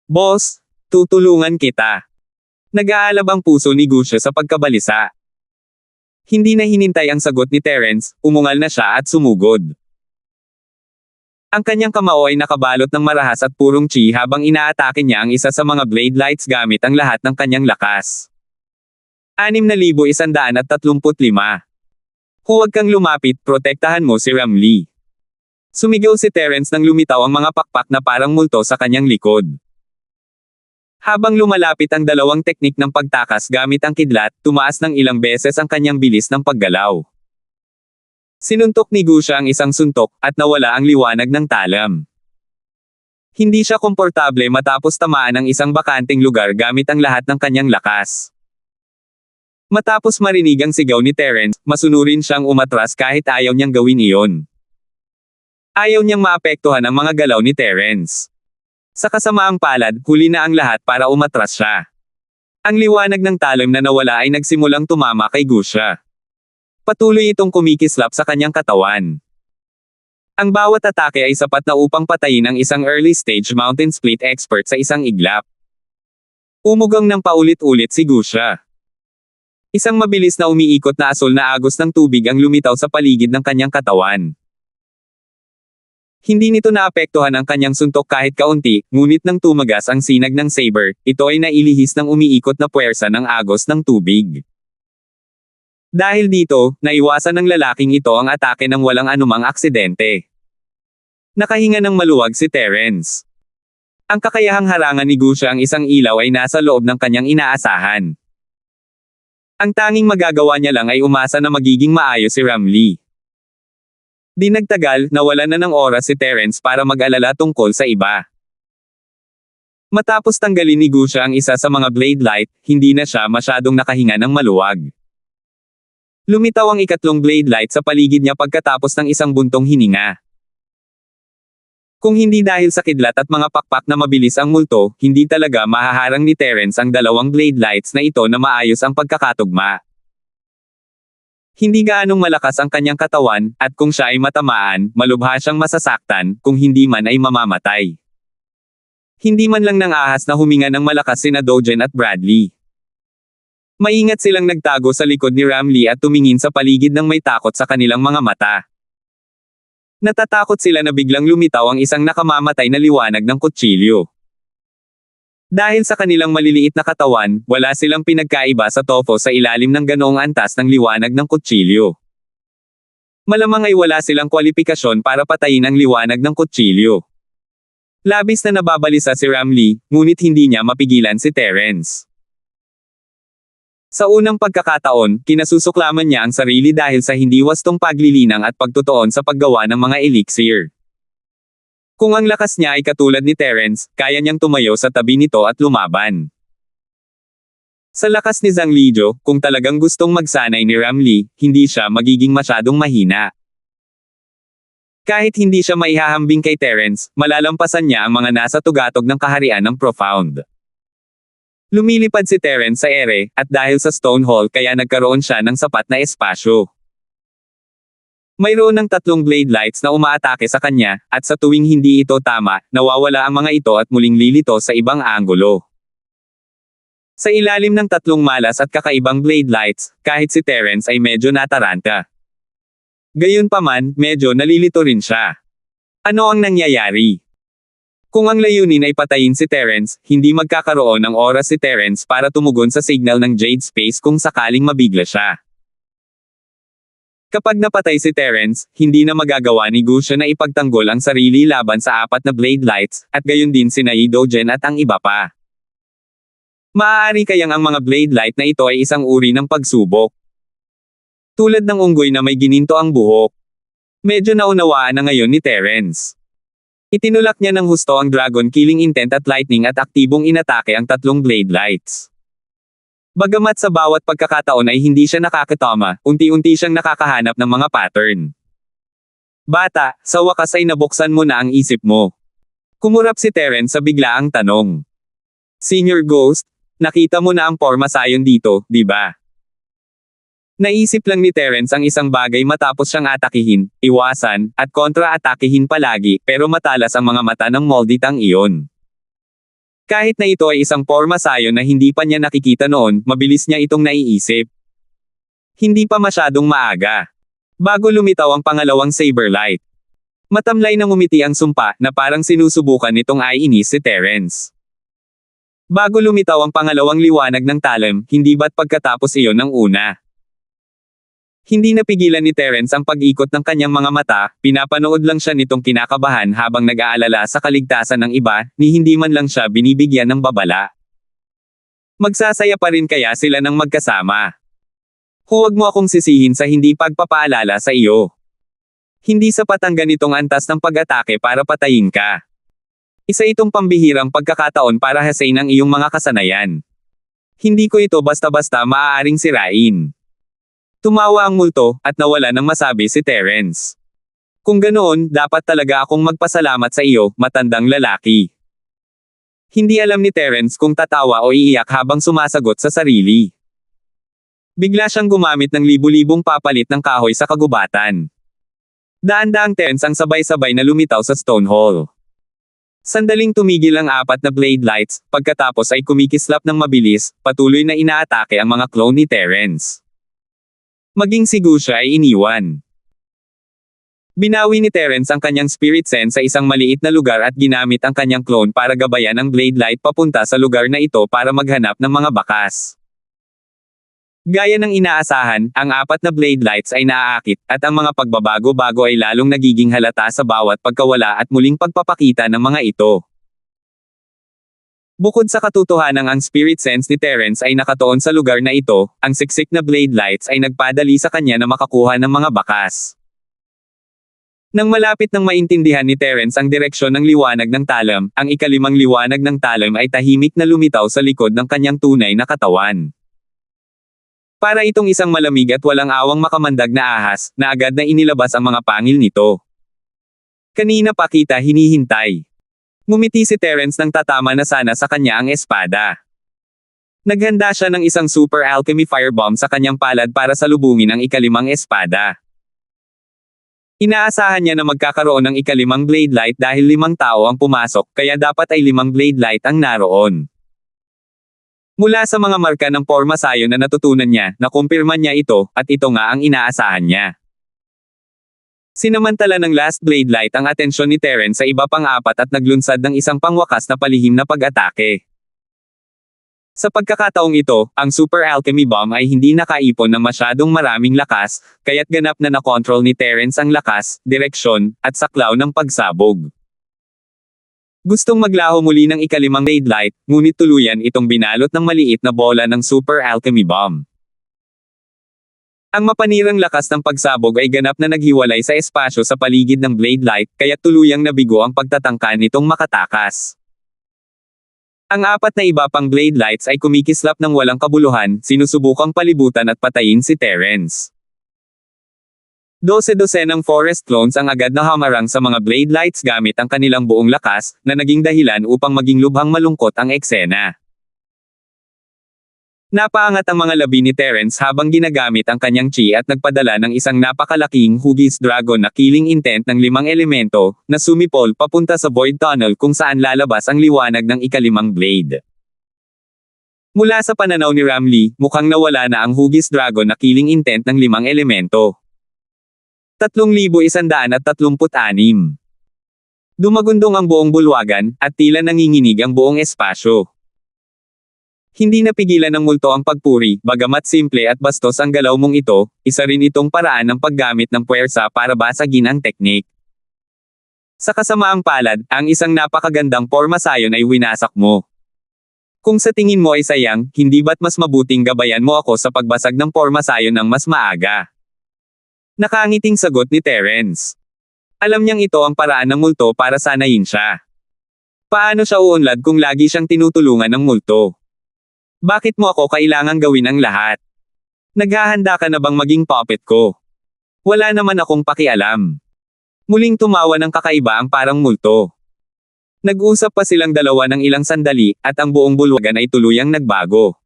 Boss, tutulungan kita. Nag-aalab ang puso ni Gusya sa pagkabalisa. Hindi na hinintay ang sagot ni Terence, umungal na siya at sumugod. Ang kanyang kamao ay nakabalot ng marahas at purong chi habang inaatake niya ang isa sa mga blade lights gamit ang lahat ng kanyang lakas. 6,135. Huwag kang lumapit, protektahan mo si Ramlee. Sumigaw si Terence nang lumitaw ang mga pakpak na parang multo sa kanyang likod. Habang lumalapit ang dalawang teknik ng pagtakas gamit ang kidlat, tumaas ng ilang beses ang kanyang bilis ng paggalaw. Sinuntok ni Gusha ang isang suntok, at nawala ang liwanag ng talam. Hindi siya komportable matapos tamaan ng isang bakanteng lugar gamit ang lahat ng kanyang lakas. Matapos marinig ang sigaw ni Terence, masunurin siyang umatras kahit ayaw niyang gawin iyon. Ayaw niyang maapektuhan ang mga galaw ni Terence. Sa kasamaang palad, huli na ang lahat para umatras siya. Ang liwanag ng talim na nawala ay nagsimulang tumama kay Gusha. Patuloy itong kumikislap sa kanyang katawan. Ang bawat atake ay sapat na upang patayin ang isang early-stage mountain split expert sa isang iglap. Umugang ng paulit-ulit si Gusha. Isang mabilis na umiikot na asul na agos ng tubig ang lumitaw sa paligid ng kanyang katawan. Hindi nito naapektuhan ang kanyang suntok kahit kaunti, ngunit nang tumagas ang sinag ng saber, ito ay nailihis ng umiikot na puwersa ng agos ng tubig. Dahil dito, naiwasan ng lalaking ito ang atake ng walang anumang aksidente. Nakahinga ng maluwag si Terence. Ang kakayahang harangan ni Gusha ang isang ilaw ay nasa loob ng kanyang inaasahan. Ang tanging magagawa niya lang ay umasa na magiging maayos si Ramlee. Di nagtagal, nawalan na ng oras si Terence para mag-alala tungkol sa iba. Matapos tanggalin ni Gusha ang isa sa mga blade light, hindi na siya masyadong nakahinga ng maluwag. Lumitaw ang ikatlong blade light sa paligid niya pagkatapos ng isang buntong hininga. Kung hindi dahil sa kidlat at mga pakpak na mabilis ang multo, hindi talaga mahaharang ni Terence ang dalawang blade lights na ito na maayos ang pagkakatugma. Hindi gaanong malakas ang kanyang katawan, at kung siya ay matamaan, malubha siyang masasaktan, kung hindi man ay mamamatay. Hindi man lang nang ahas na huminga ng malakas sina Dogen at Bradley. Maingat silang nagtago sa likod ni Ramlee at tumingin sa paligid ng may takot sa kanilang mga mata. Natatakot sila na biglang lumitaw ang isang nakamamatay na liwanag ng kutsilyo. Dahil sa kanilang maliliit na katawan, wala silang pinagkaiba sa tofu sa ilalim ng ganoong antas ng liwanag ng kutsilyo. Malamang ay wala silang kwalipikasyon para patayin ang liwanag ng kutsilyo. Labis na nababalisa si Ramlee, ngunit hindi niya mapigilan si Terence. Sa unang pagkakataon, kinasusuklaman niya ang sarili dahil sa hindi wastong paglilinang at pagtutuon sa paggawa ng mga elixir. Kung ang lakas niya ay katulad ni Terence, kaya niyang tumayo sa tabi nito at lumaban. Sa lakas ni Zhang Lijo, kung talagang gustong magsanay ni Ramlee, hindi siya magiging masyadong mahina. Kahit hindi siya maihahambing kay Terence, malalampasan niya ang mga nasa tugatog ng kaharian ng Profound. Lumilipad si Terence sa ere, at dahil sa Stone Hall kaya nagkaroon siya ng sapat na espasyo. Mayroon ng tatlong blade lights na umaatake sa kanya, at sa tuwing hindi ito tama, nawawala ang mga ito at muling lilito sa ibang anggulo. Sa ilalim ng tatlong malas at kakaibang blade lights, kahit si Terence ay medyo nataranta. Gayunpaman, medyo nalilito rin siya. Ano ang nangyayari? Kung ang layunin ay patayin si Terence, hindi magkakaroon ng oras si Terence para tumugon sa signal ng Jade Space kung sakaling mabigla siya. Kapag napatay si Terence, hindi na magagawa ni Gusha na ipagtanggol ang sarili laban sa apat na blade lights, at gayon din sina Dogen at ang iba pa. Maaari kayang ang mga blade light na ito ay isang uri ng pagsubok. Tulad ng unggoy na may gininto ang buhok. Medyo naunawaan na ngayon ni Terence. Itinulak niya ng husto ang Dragon Killing Intent at Lightning at aktibong inatake ang tatlong blade lights. Bagamat sa bawat pagkakataon ay hindi siya nakakatama, unti-unti siyang nakakahanap ng mga pattern. Bata, sa wakas ay nabuksan mo na ang isip mo. Kumurap si Terence sa biglaang tanong. Senior Ghost, nakita mo na ang forma sayon dito, di ba? Naisip lang ni Terence ang isang bagay matapos siyang atakihin, iwasan, at kontra-atakihin palagi, pero matalas ang mga mata ng Molditang iyon. Kahit na ito ay isang forma sayon na hindi pa niya nakikita noon, mabilis niya itong naiisip. Hindi pa masyadong maaga. Bago lumitaw ang pangalawang Saberlight. Matamlay na ngumiti ang sumpa, na parang sinusubukan nitong aiinis si Terence. Bago lumitaw ang pangalawang liwanag ng talim, hindi ba't pagkatapos iyon ng una? Hindi napigilan ni Terence ang pag-ikot ng kanyang mga mata, pinapanood lang siya nitong kinakabahan habang nag-aalala sa kaligtasan ng iba, ni hindi man lang siya binibigyan ng babala. Magsasaya pa rin kaya sila ng magkasama? Huwag mo akong sisihin sa hindi pagpapaalala sa iyo. Hindi sapat ang ganitong antas ng pag-atake para patayin ka. Isa itong pambihirang pagkakataon para hasain ang iyong mga kasanayan. Hindi ko ito basta-basta maaaring sirain. Tumawa ang multo, at nawala ng masabi si Terence. Kung ganoon, dapat talaga akong magpasalamat sa iyo, matandang lalaki. Hindi alam ni Terence kung tatawa o iiyak habang sumasagot sa sarili. Bigla siyang gumamit ng libu-libong papalit ng kahoy sa kagubatan. Daan-daang Terence ang sabay-sabay na lumitaw sa stone hall. Sandaling tumigil ang apat na blade lights, pagkatapos ay kumikislap ng mabilis, patuloy na inaatake ang mga clone ni Terence. Maging si Gusha ay iniwan. Binawi ni Terence ang kanyang spirit sense sa isang maliit na lugar at ginamit ang kanyang clone para gabayan ang blade light papunta sa lugar na ito para maghanap ng mga bakas. Gaya ng inaasahan, ang apat na blade lights ay naaakit, at ang mga pagbabago-bago ay lalong nagiging halata sa bawat pagkawala at muling pagpapakita ng mga ito. Bukod sa katotohanang ang spirit sense ni Terence ay nakatuon sa lugar na ito, ang siksik na blade lights ay nagpadali sa kanya na makakuha ng mga bakas. Nang malapit nang maintindihan ni Terence ang direksyon ng liwanag ng talam, ang ikalimang liwanag ng talam ay tahimik na lumitaw sa likod ng kanyang tunay na katawan. Para itong isang malamig at walang awang makamandag na ahas, na agad na inilabas ang mga pangil nito. Kanina pa kita hinihintay. Ngumiti si Terence nang tatama na sana sa kanya ang espada. Naghanda siya ng isang super alchemy firebomb sa kanyang palad para salubungin ang ikalimang espada. Inaasahan niya na magkakaroon ng ikalimang blade light dahil 5 tao ang pumasok, kaya dapat ay 5 blade light ang naroon. Mula sa mga marka ng porma sayo na natutunan niya, nakumpirma niya ito, at ito nga ang inaasahan niya. Sinamantala ng last blade light ang atensyon ni Terence sa iba pang apat at naglunsad ng isang pangwakas na palihim na pag-atake. Sa pagkakataong ito, ang super alchemy bomb ay hindi nakaipon ng masyadong maraming lakas, kaya't ganap na nakontrol ni Terence ang lakas, direksyon, at saklaw ng pagsabog. Gustong maglaho muli ng ikalimang blade light, ngunit tuluyan itong binalot ng maliit na bola ng super alchemy bomb. Ang mapanirang lakas ng pagsabog ay ganap na naghiwalay sa espasyo sa paligid ng blade light, kaya tuluyang nabigo ang pagtatangka nitong makatakas. Ang apat na iba pang blade lights ay kumikislap ng walang kabuluhan, sinusubukang palibutan at patayin si Terence. 12 ng forest clones ang agad na hamarang sa mga blade lights gamit ang kanilang buong lakas, na naging dahilan upang maging lubhang malungkot ang eksena. Napaangat ang mga labi ni Terence habang ginagamit ang kanyang chi at nagpadala ng isang napakalaking hugis dragon na killing intent ng 5 elemento, na sumipol papunta sa void tunnel kung saan lalabas ang liwanag ng ikalimang blade. Mula sa pananaw ni Ramlee, mukhang nawala na ang hugis dragon na killing intent ng 5 elemento. 3,136. Dumagundong ang buong bulwagan, at tila nanginginig ang buong espasyo. Hindi napigilan ng multo ang pagpuri, bagamat simple at bastos ang galaw mong ito, isa rin itong paraan ng paggamit ng puwersa para basagin ang teknik. Sa kasamaang palad, ang isang napakagandang porma sayon ay winasak mo. Kung sa tingin mo ay sayang, hindi ba't mas mabuting gabayan mo ako sa pagbasag ng porma sayon ng mas maaga? Nakangiting sagot ni Terence. Alam niyang ito ang paraan ng multo para sanayin siya. Paano siya uunlad kung lagi siyang tinutulungan ng multo? Bakit mo ako kailangang gawin ang lahat? Naghahanda ka na bang maging puppet ko? Wala naman akong pakialam. Muling tumawa ng kakaiba ang parang multo. Nag-usap pa silang dalawa ng ilang sandali, at ang buong bulwagan ay tuluyang nagbago.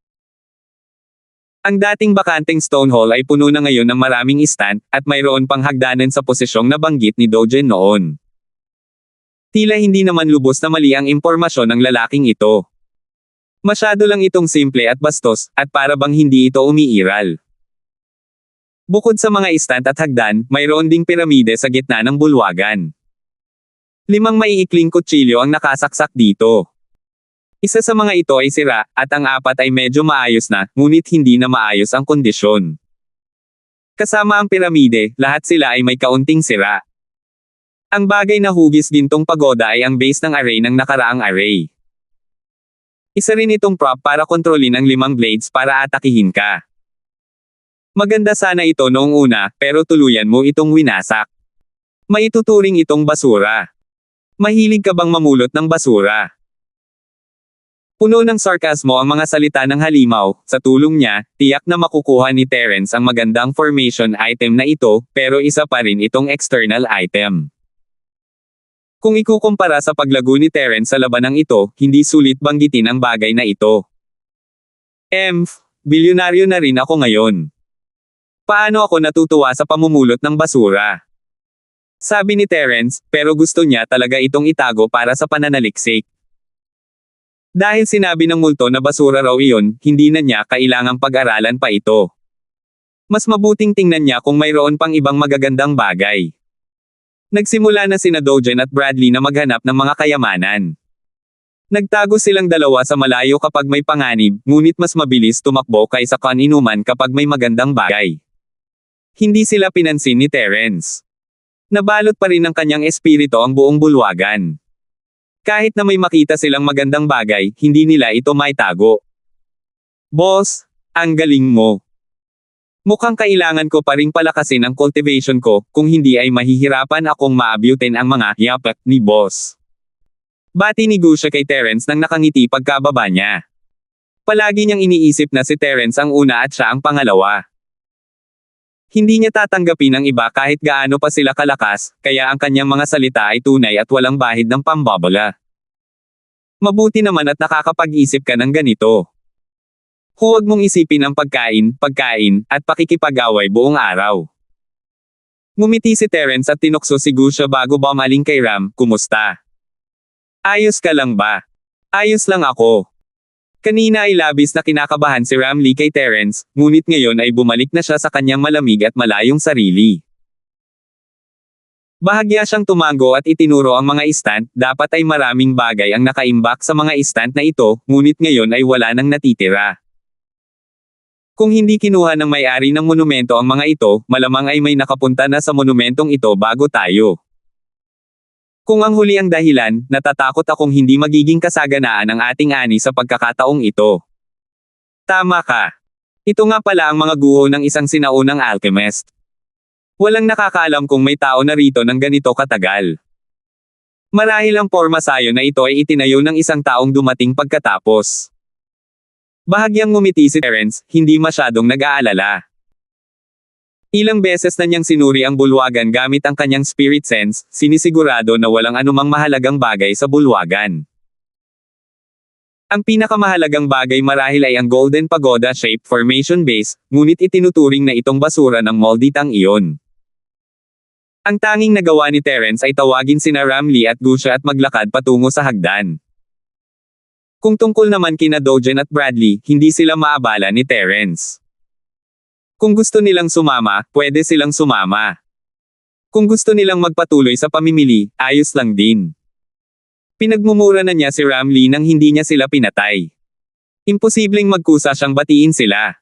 Ang dating bakanteng stone hall ay puno na ngayon ng maraming stand, at mayroon pang hagdanan sa posisyong nabanggit ni Dogen noon. Tila hindi naman lubos na mali ang impormasyon ng lalaking ito. Masyado lang itong simple at bastos, at para bang hindi ito umiiral. Bukod sa mga stand at hagdan, mayroon ding piramide sa gitna ng bulwagan. 5 maiikling kutsilyo ang nakasaksak dito. Isa sa mga ito ay sira, at ang 4 ay medyo maayos na, ngunit hindi na maayos ang kondisyon. Kasama ang piramide, lahat sila ay may kaunting sira. Ang bagay na hugis gintong pagoda ay ang base ng array ng nakaraang array. Isa rin itong prop para kontrolin ang 5 blades para atakihin ka. Maganda sana ito noong una, pero tuluyan mo itong winasak. Maituturing itong basura. Mahilig ka bang mamulot ng basura? Puno ng sarkasmo ang mga salita ng halimaw, sa tulong niya, tiyak na makukuha ni Terence ang magandang formation item na ito, pero isa pa rin itong external item. Kung ikukumpara sa paglago ni Terence sa labanang ito, hindi sulit banggitin ang bagay na ito. Bilyonaryo na rin ako ngayon. Paano ako natutuwa sa pamumulot ng basura? Sabi ni Terence, pero gusto niya talaga itong itago para sa pananaliksik. Dahil sinabi ng multo na basura raw iyon, hindi na niya kailangang pag-aralan pa ito. Mas mabuting tingnan niya kung mayroon pang ibang magagandang bagay. Nagsimula na sina Dogen at Bradley na maghanap ng mga kayamanan. Nagtago silang dalawa sa malayo kapag may panganib, ngunit mas mabilis tumakbo kaysa kaninuman kapag may magandang bagay. Hindi sila pinansin ni Terence. Nabalot pa rin ng kanyang espiritu ang buong bulwagan. Kahit na may makita silang magandang bagay, hindi nila ito maitago. Boss, ang galing mo. Mukhang kailangan ko pa ring palakasin ang cultivation ko, kung hindi ay mahihirapan akong maabyutin ang mga yapak ni boss. Bati ni Gusha kay Terence nang nakangiti pagkababa niya. Palagi niyang iniisip na si Terence ang una at siya ang pangalawa. Hindi niya tatanggapin ang iba kahit gaano pa sila kalakas, kaya ang kanyang mga salita ay tunay at walang bahid ng pambabola. Mabuti naman at nakakapag-isip ka ng ganito. Huwag mong isipin ang pagkain, at pakikipag-away buong araw. Ngumiti si Terence at tinukso si Gusha bago bumaling kay Ram, kumusta? Ayos ka lang ba? Ayos lang ako. Kanina ay labis na kinakabahan si Ram Lee kay Terence, ngunit ngayon ay bumalik na siya sa kanyang malamig at malayong sarili. Bahagya siyang tumango at itinuro ang mga istant, dapat ay maraming bagay ang nakaimbak sa mga istant na ito, ngunit ngayon ay wala nang natitira. Kung hindi kinuha ng may-ari ng monumento ang mga ito, malamang ay may nakapunta na sa monumentong ito bago tayo. Kung ang huli ang dahilan, natatakot akong hindi magiging kasaganaan ang ating ani sa pagkakataong ito. Tama ka. Ito nga pala ang mga guho ng isang sinaunang alchemist. Walang nakakaalam kung may tao na rito ng ganito katagal. Marahil ang pormasayo na ito ay itinayo ng isang taong dumating pagkatapos. Bahagyang ngumiti si Terence, hindi masyadong nag-aalala. Ilang beses na niyang sinuri ang bulwagan gamit ang kanyang spirit sense, sinisigurado na walang anumang mahalagang bagay sa bulwagan. Ang pinakamahalagang bagay marahil ay ang Golden Pagoda shaped formation base, ngunit itinuturing na itong basura ng molditang iyon. Ang tanging nagawa ni Terence ay tawagin sina Ram Lee at Gusha at maglakad patungo sa hagdan. Kung tungkol naman kina Dogen at Bradley, hindi sila maabala ni Terence. Kung gusto nilang sumama, pwede silang sumama. Kung gusto nilang magpatuloy sa pamimili, ayos lang din. Pinagmumura na niya si Ram Lee nang hindi niya sila pinatay. Imposibleng magkusa siyang batiin sila.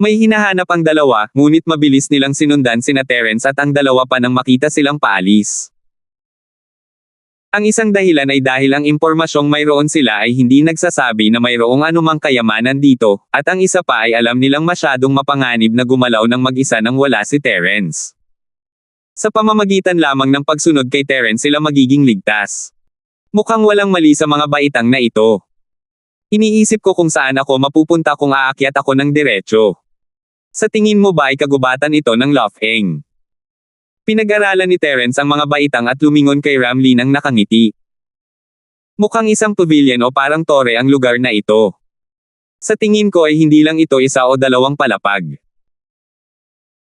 May hinahanap ang dalawa, ngunit mabilis nilang sinundan sina Terence at ang dalawa pa nang makita silang paalis. Ang isang dahilan ay dahil ang impormasyong mayroon sila ay hindi nagsasabi na mayroong anumang kayamanan dito, at ang isa pa ay alam nilang masyadong mapanganib na gumalaw ng mag-isa nang wala si Terence. Sa pamamagitan lamang ng pagsunod kay Terence sila magiging ligtas. Mukhang walang mali sa mga baitang na ito. Iniisip ko kung saan ako mapupunta kung aakyat ako ng diretso. Sa tingin mo ba ay kagubatan ito ng Lofeng? Pinag-aralan ni Terence ang mga baitang at lumingon kay Ram Lee nang nakangiti. Mukhang isang pavilion o parang tore ang lugar na ito. Sa tingin ko ay hindi lang ito isa o dalawang palapag.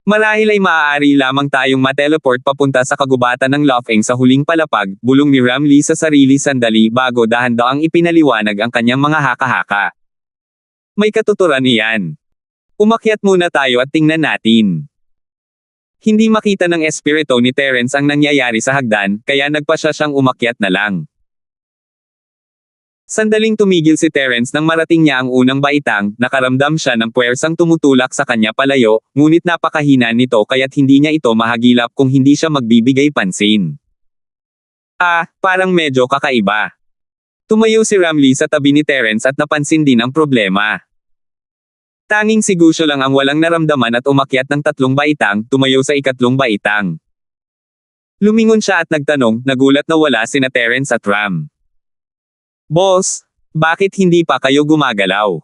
Marahil ay maaari lamang tayong mateleport papunta sa kagubatan ng Lofeng sa huling palapag, bulong ni Ram Lee sa sarili sandali bago dahan-daang ipinaliwanag ang kanyang mga haka-haka. May katuturan iyan. Umakyat muna tayo at tingnan natin. Hindi makita ng espiritu ni Terence ang nangyayari sa hagdan, kaya nagpasya siyang umakyat na lang. Sandaling tumigil si Terence nang marating niya ang unang baitang, nakaramdam siya ng puwersang tumutulak sa kanya palayo, ngunit napakahina nito kaya't hindi niya ito mahagilap kung hindi siya magbibigay pansin. Parang medyo kakaiba. Tumayo si Ram Lee sa tabi ni Terence at napansin din ang problema. Tanging si Gusha lang ang walang naramdaman at umakyat ng 3 baitang, tumayo sa ikatlong baitang. Lumingon siya at nagtanong, nagulat na wala sina Terence at Ram. Boss, bakit hindi pa kayo gumagalaw?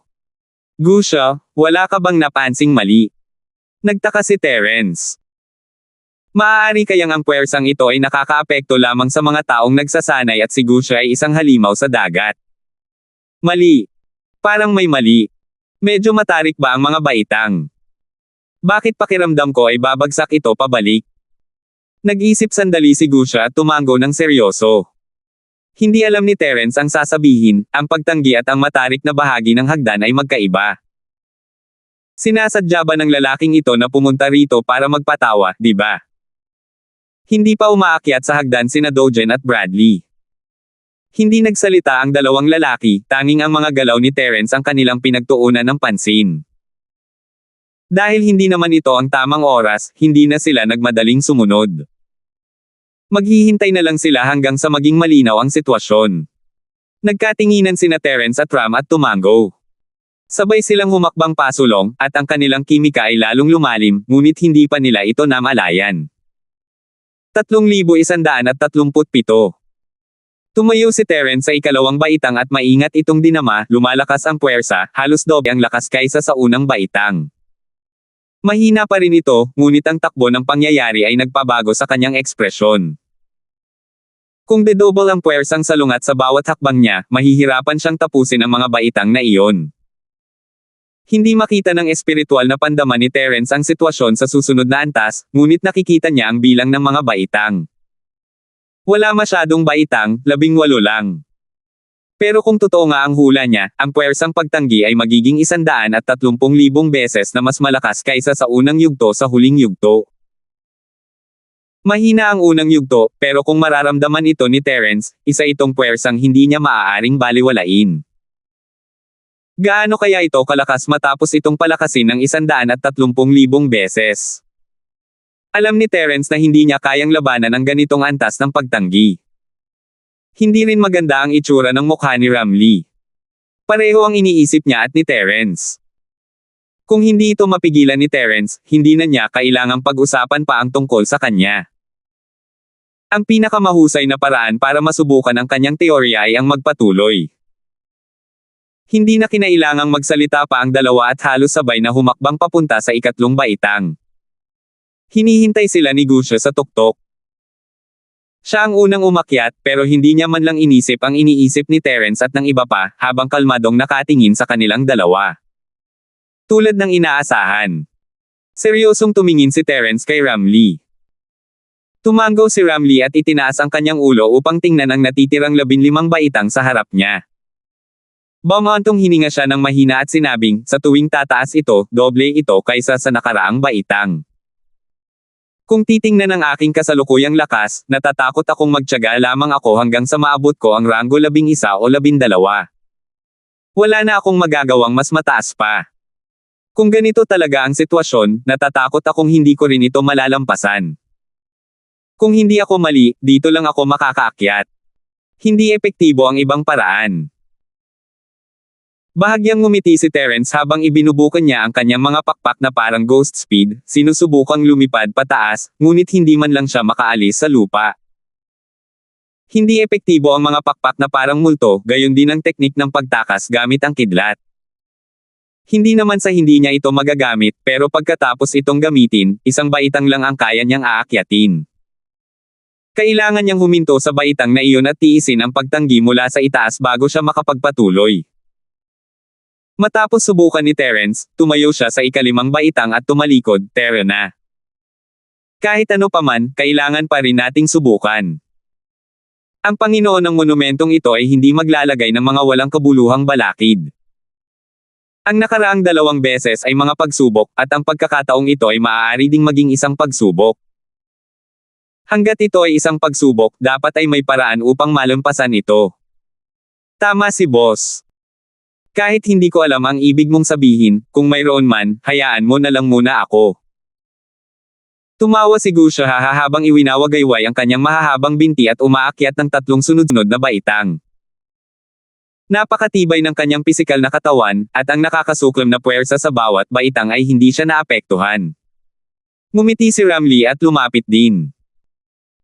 Gusha, wala ka bang napansing mali? Nagtaka si Terence. Maaari kayang ang puwersang ito ay nakakaapekto lamang sa mga taong nagsasanay at si Gusha ay isang halimaw sa dagat. Mali. Parang may mali. Medyo matarik ba ang mga baitang? Bakit pakiramdam ko ay babagsak ito pabalik? Nag-isip sandali si Gusha at tumango ng seryoso. Hindi alam ni Terence ang sasabihin, ang pagtanggi at ang matarik na bahagi ng hagdan ay magkaiba. Sinasadya ba ng lalaking ito na pumunta rito para magpatawa, di ba? Hindi pa umaakyat sa hagdan sina Dogen at Bradley. Hindi nagsalita ang dalawang lalaki, tanging ang mga galaw ni Terence ang kanilang pinagtuunan ng pansin. Dahil hindi naman ito ang tamang oras, hindi na sila nagmadaling sumunod. Maghihintay na lang sila hanggang sa maging malinaw ang sitwasyon. Nagkatinginan sina Terence at Ram at tumango. Sabay silang humakbang pasulong, at ang kanilang kimika ay lalong lumalim, ngunit hindi pa nila ito namalayan. 3,137. Tumayo si Terence sa ikalawang baitang at maingat itong dinama, lumalakas ang puwersa, halos doble ang lakas kaysa sa unang baitang. Mahina pa rin ito, ngunit ang takbo ng pangyayari ay nagpabago sa kanyang ekspresyon. Kung dedouble ang puwersang salungat sa bawat hakbang niya, mahihirapan siyang tapusin ang mga baitang na iyon. Hindi makita ng espiritual na pandaman ni Terence ang sitwasyon sa susunod na antas, ngunit nakikita niya ang bilang ng mga baitang. Wala masyadong baitang, 18 lang. Pero kung totoo nga ang hula niya, ang puwersang pagtanggi ay magiging 130,000 beses na mas malakas kaysa sa unang yugto sa huling yugto. Mahina ang unang yugto, pero kung mararamdaman ito ni Terence, isa itong puwersang hindi niya maaaring baliwalain. Gaano kaya ito kalakas matapos itong palakasin ng 130,000 beses? Alam ni Terence na hindi niya kayang labanan ang ganitong antas ng pagtanggi. Hindi rin maganda ang itsura ng mukha ni Ramlee. Pareho ang iniisip niya at ni Terence. Kung hindi ito mapigilan ni Terence, hindi na niya kailangang pag-usapan pa ang tungkol sa kanya. Ang pinakamahusay na paraan para masubukan ang kanyang teorya ay ang magpatuloy. Hindi na kinailangang magsalita pa ang dalawa at halos sabay na humakbang papunta sa ikatlong baitang. Hinihintay sila ni Gusha sa tuktok. Siya ang unang umakyat, pero hindi niya man lang inisip ang iniisip ni Terence at ng iba pa, habang kalmadong nakatingin sa kanilang dalawa. Tulad ng inaasahan. Seryosong tumingin si Terence kay Ramlee. Tumango si Ramlee at itinaas ang kanyang ulo upang tingnan ang natitirang 15 baitang sa harap niya. Bumantong hininga siya ng mahina at sinabing, sa tuwing tataas ito, doble ito kaysa sa nakaraang baitang. Kung titingnan ang aking kasalukuyang lakas, natatakot akong magtiyaga lamang ako hanggang sa maabot ko ang ranggo 11 o 12. Wala na akong magagawang mas mataas pa. Kung ganito talaga ang sitwasyon, natatakot akong hindi ko rin ito malalampasan. Kung hindi ako mali, dito lang ako makakaakyat. Hindi epektibo ang ibang paraan. Bahagyang ngumiti si Terence habang ibinubukan niya ang kanyang mga pakpak na parang ghost speed, sinusubukang lumipad pataas, ngunit hindi man lang siya makaalis sa lupa. Hindi epektibo ang mga pakpak na parang multo, gayon din ang teknik ng pagtakas gamit ang kidlat. Hindi naman sa hindi niya ito magagamit, pero pagkatapos itong gamitin, isang baitang lang ang kaya niyang aakyatin. Kailangan niyang huminto sa baitang na iyon at tiisin ang pagtanggi mula sa itaas bago siya makapagpatuloy. Matapos subukan ni Terence, tumayo siya sa ikalimang baitang at tumalikod, tara na. Kahit ano paman, kailangan pa rin nating subukan. Ang Panginoon ng monumentong ito ay hindi maglalagay ng mga walang kabuluhang balakid. Ang nakaraang 2 beses ay mga pagsubok, at ang pagkakataong ito ay maaari ding maging isang pagsubok. Hanggat ito ay isang pagsubok, dapat ay may paraan upang malampasan ito. Tama si boss. Kahit hindi ko alam ang ibig mong sabihin, kung mayroon man, hayaan mo na lang muna ako. Tumawa si Gusha habang iwinawagayway ang kanyang mahahabang binti at umaakyat ng 3 sunod-sunod na baitang. Napakatibay ng kanyang pisikal na katawan, at ang nakakasuklam na puwersa sa bawat baitang ay hindi siya naapektuhan. Ngumiti si Ramlee at lumapit din.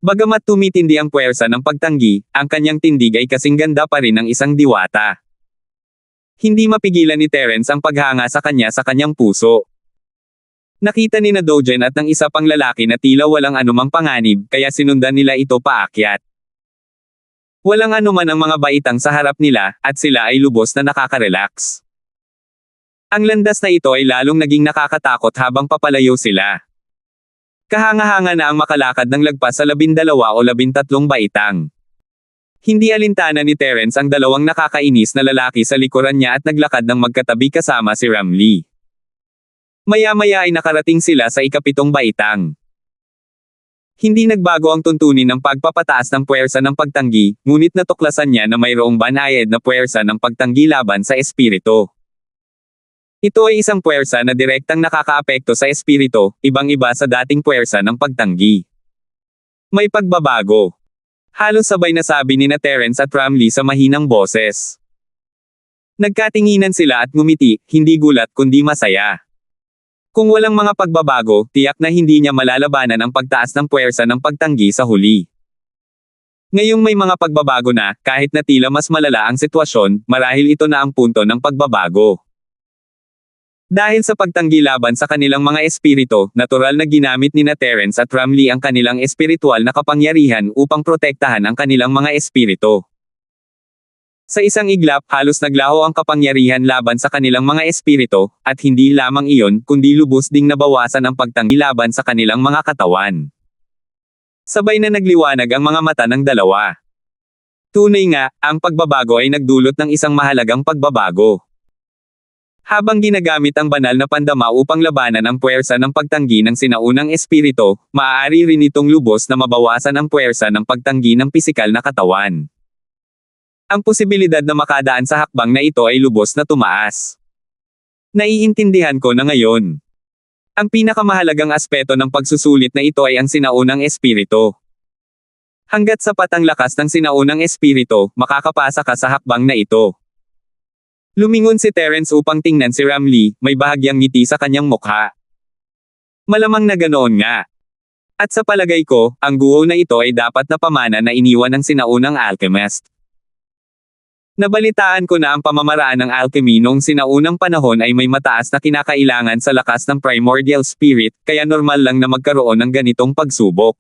Bagamat tumitindi ang puwersa ng pagtanggi, ang kanyang tindig ay kasing ganda pa rin ng isang diwata. Hindi mapigilan ni Terence ang paghanga sa kanyang puso. Nakita ni na Dogen at ng isa pang lalaki na tila walang anumang panganib, kaya sinundan nila ito paakyat. Walang anuman ang mga baitang sa harap nila, at sila ay lubos na nakaka-relax. Ang landas na ito ay lalong naging nakakatakot habang papalayo sila. Kahanga-hanga na ang makalakad ng lagpas sa 12 o 13 baitang. Hindi alintana ni Terence ang dalawang nakakainis na lalaki sa likuran niya at naglakad ng magkatabi kasama si Ramlee. Maya-maya ay nakarating sila sa 7 baitang. Hindi nagbago ang tuntunin ng pagpapataas ng puwersa ng pagtanggi, ngunit natuklasan niya na mayroong banayad na puwersa ng pagtanggi laban sa espiritu. Ito ay isang puwersa na direktang nakakaapekto sa espiritu, ibang-iba sa dating puwersa ng pagtanggi. May pagbabago. Halos sabay na sabi ni na Terence at Ramlee sa mahinang boses. Nagkatinginan sila at ngumiti, hindi gulat kundi masaya. Kung walang mga pagbabago, tiyak na hindi niya malalabanan ang pagtaas ng puwersa ng pagtanggi sa huli. Ngayong may mga pagbabago na, kahit na tila mas malala ang sitwasyon, marahil ito na ang punto ng pagbabago. Dahil sa pagtanggi laban sa kanilang mga espiritu, natural na ginamit ni na Terence at Ramlee ang kanilang espiritual na kapangyarihan upang protektahan ang kanilang mga espiritu. Sa isang iglap, halos naglaho ang kapangyarihan laban sa kanilang mga espiritu, at hindi lamang iyon, kundi lubos ding nabawasan ang pagtanggi laban sa kanilang mga katawan. Sabay na nagliwanag ang mga mata ng dalawa. Tunay nga, ang pagbabago ay nagdulot ng isang mahalagang pagbabago. Habang ginagamit ang banal na pandama upang labanan ang puwersa ng pagtanggi ng sinaunang espiritu, maaari rin itong lubos na mabawasan ang puwersa ng pagtanggi ng pisikal na katawan. Ang posibilidad na makadaan sa hakbang na ito ay lubos na tumaas. Naiintindihan ko na ngayon. Ang pinakamahalagang aspeto ng pagsusulit na ito ay ang sinaunang espiritu. Hanggat sapat ang lakas ng sinaunang espiritu, makakapasa ka sa hakbang na ito. Lumingon si Terence upang tingnan si Ramlee, may bahagyang ngiti sa kanyang mukha. Malamang na ganoon nga. At sa palagay ko, ang guho na ito ay dapat na pamana na iniwan ng sinaunang alchemist. Nabalitaan ko na ang pamamaraan ng alchemy noong sinaunang panahon ay may mataas na kinakailangan sa lakas ng primordial spirit, kaya normal lang na magkaroon ng ganitong pagsubok.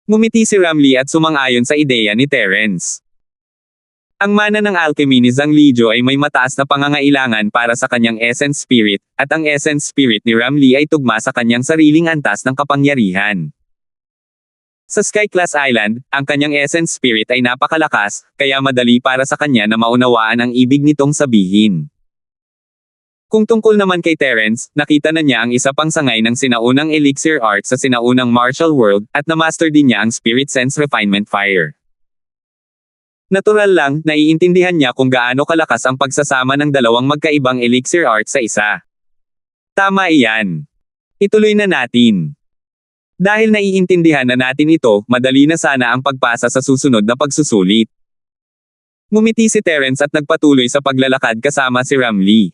Ngumiti si Ramlee at sumang-ayon sa ideya ni Terence. Ang mana ng alchemy ni Zhang Lijiu ay may mataas na pangangailangan para sa kanyang essence spirit, at ang essence spirit ni Ramlee ay tugma sa kanyang sariling antas ng kapangyarihan. Sa Sky Class Island, ang kanyang essence spirit ay napakalakas, kaya madali para sa kanya na maunawaan ang ibig nitong sabihin. Kung tungkol naman kay Terence, nakita na niya ang isa pang sangay ng sinaunang elixir art sa sinaunang martial world, at na-master din niya ang spirit sense refinement fire. Natural lang, naiintindihan niya kung gaano kalakas ang pagsasama ng dalawang magkaibang elixir art sa isa. Tama iyan. Ituloy na natin. Dahil naiintindihan na natin ito, madali na sana ang pagpasa sa susunod na pagsusulit. Ngumiti si Terence at nagpatuloy sa paglalakad kasama si Ramlee.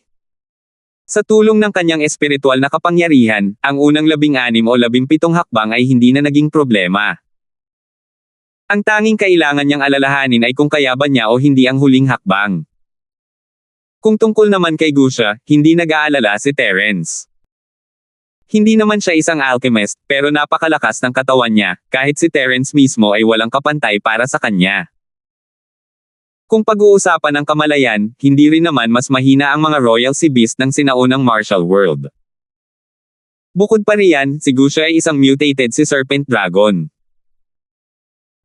Sa tulong ng kanyang espiritual na kapangyarihan, ang unang 16 o 17 hakbang ay hindi na naging problema. Ang tanging kailangan niyang alalahanin ay kung kaya ba niya o hindi ang huling hakbang. Kung tungkol naman kay Guxia, hindi nag-aalala si Terence. Hindi naman siya isang alchemist, pero napakalakas ng katawan niya, kahit si Terence mismo ay walang kapantay para sa kanya. Kung pag-uusapan ng kamalayan, hindi rin naman mas mahina ang mga royal sea beast ng sinaunang martial world. Bukod pa riyan, si Guxia ay isang mutated si serpent dragon.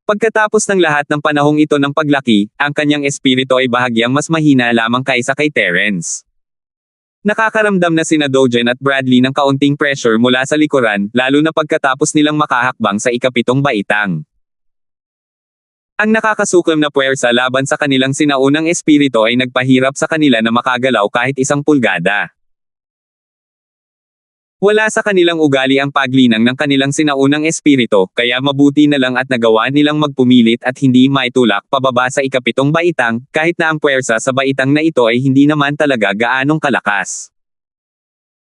Pagkatapos ng lahat ng panahong ito ng paglaki, ang kanyang espiritu ay bahagyang mas mahina lamang kaysa kay Terence. Nakakaramdam na sina Dogen at Bradley ng kaunting pressure mula sa likuran, lalo na pagkatapos nilang makahakbang sa 7 baitang. Ang nakakasuklam na puwersa laban sa kanilang sinaunang espiritu ay nagpahirap sa kanila na makagalaw kahit 1 pulgada. Wala sa kanilang ugali ang paglinang ng kanilang sinaunang espiritu, kaya mabuti na lang at nagawa nilang magpumilit at hindi maitulak pababa sa 7 baitang, kahit na ang puwersa sa baitang na ito ay hindi naman talaga gaanong kalakas.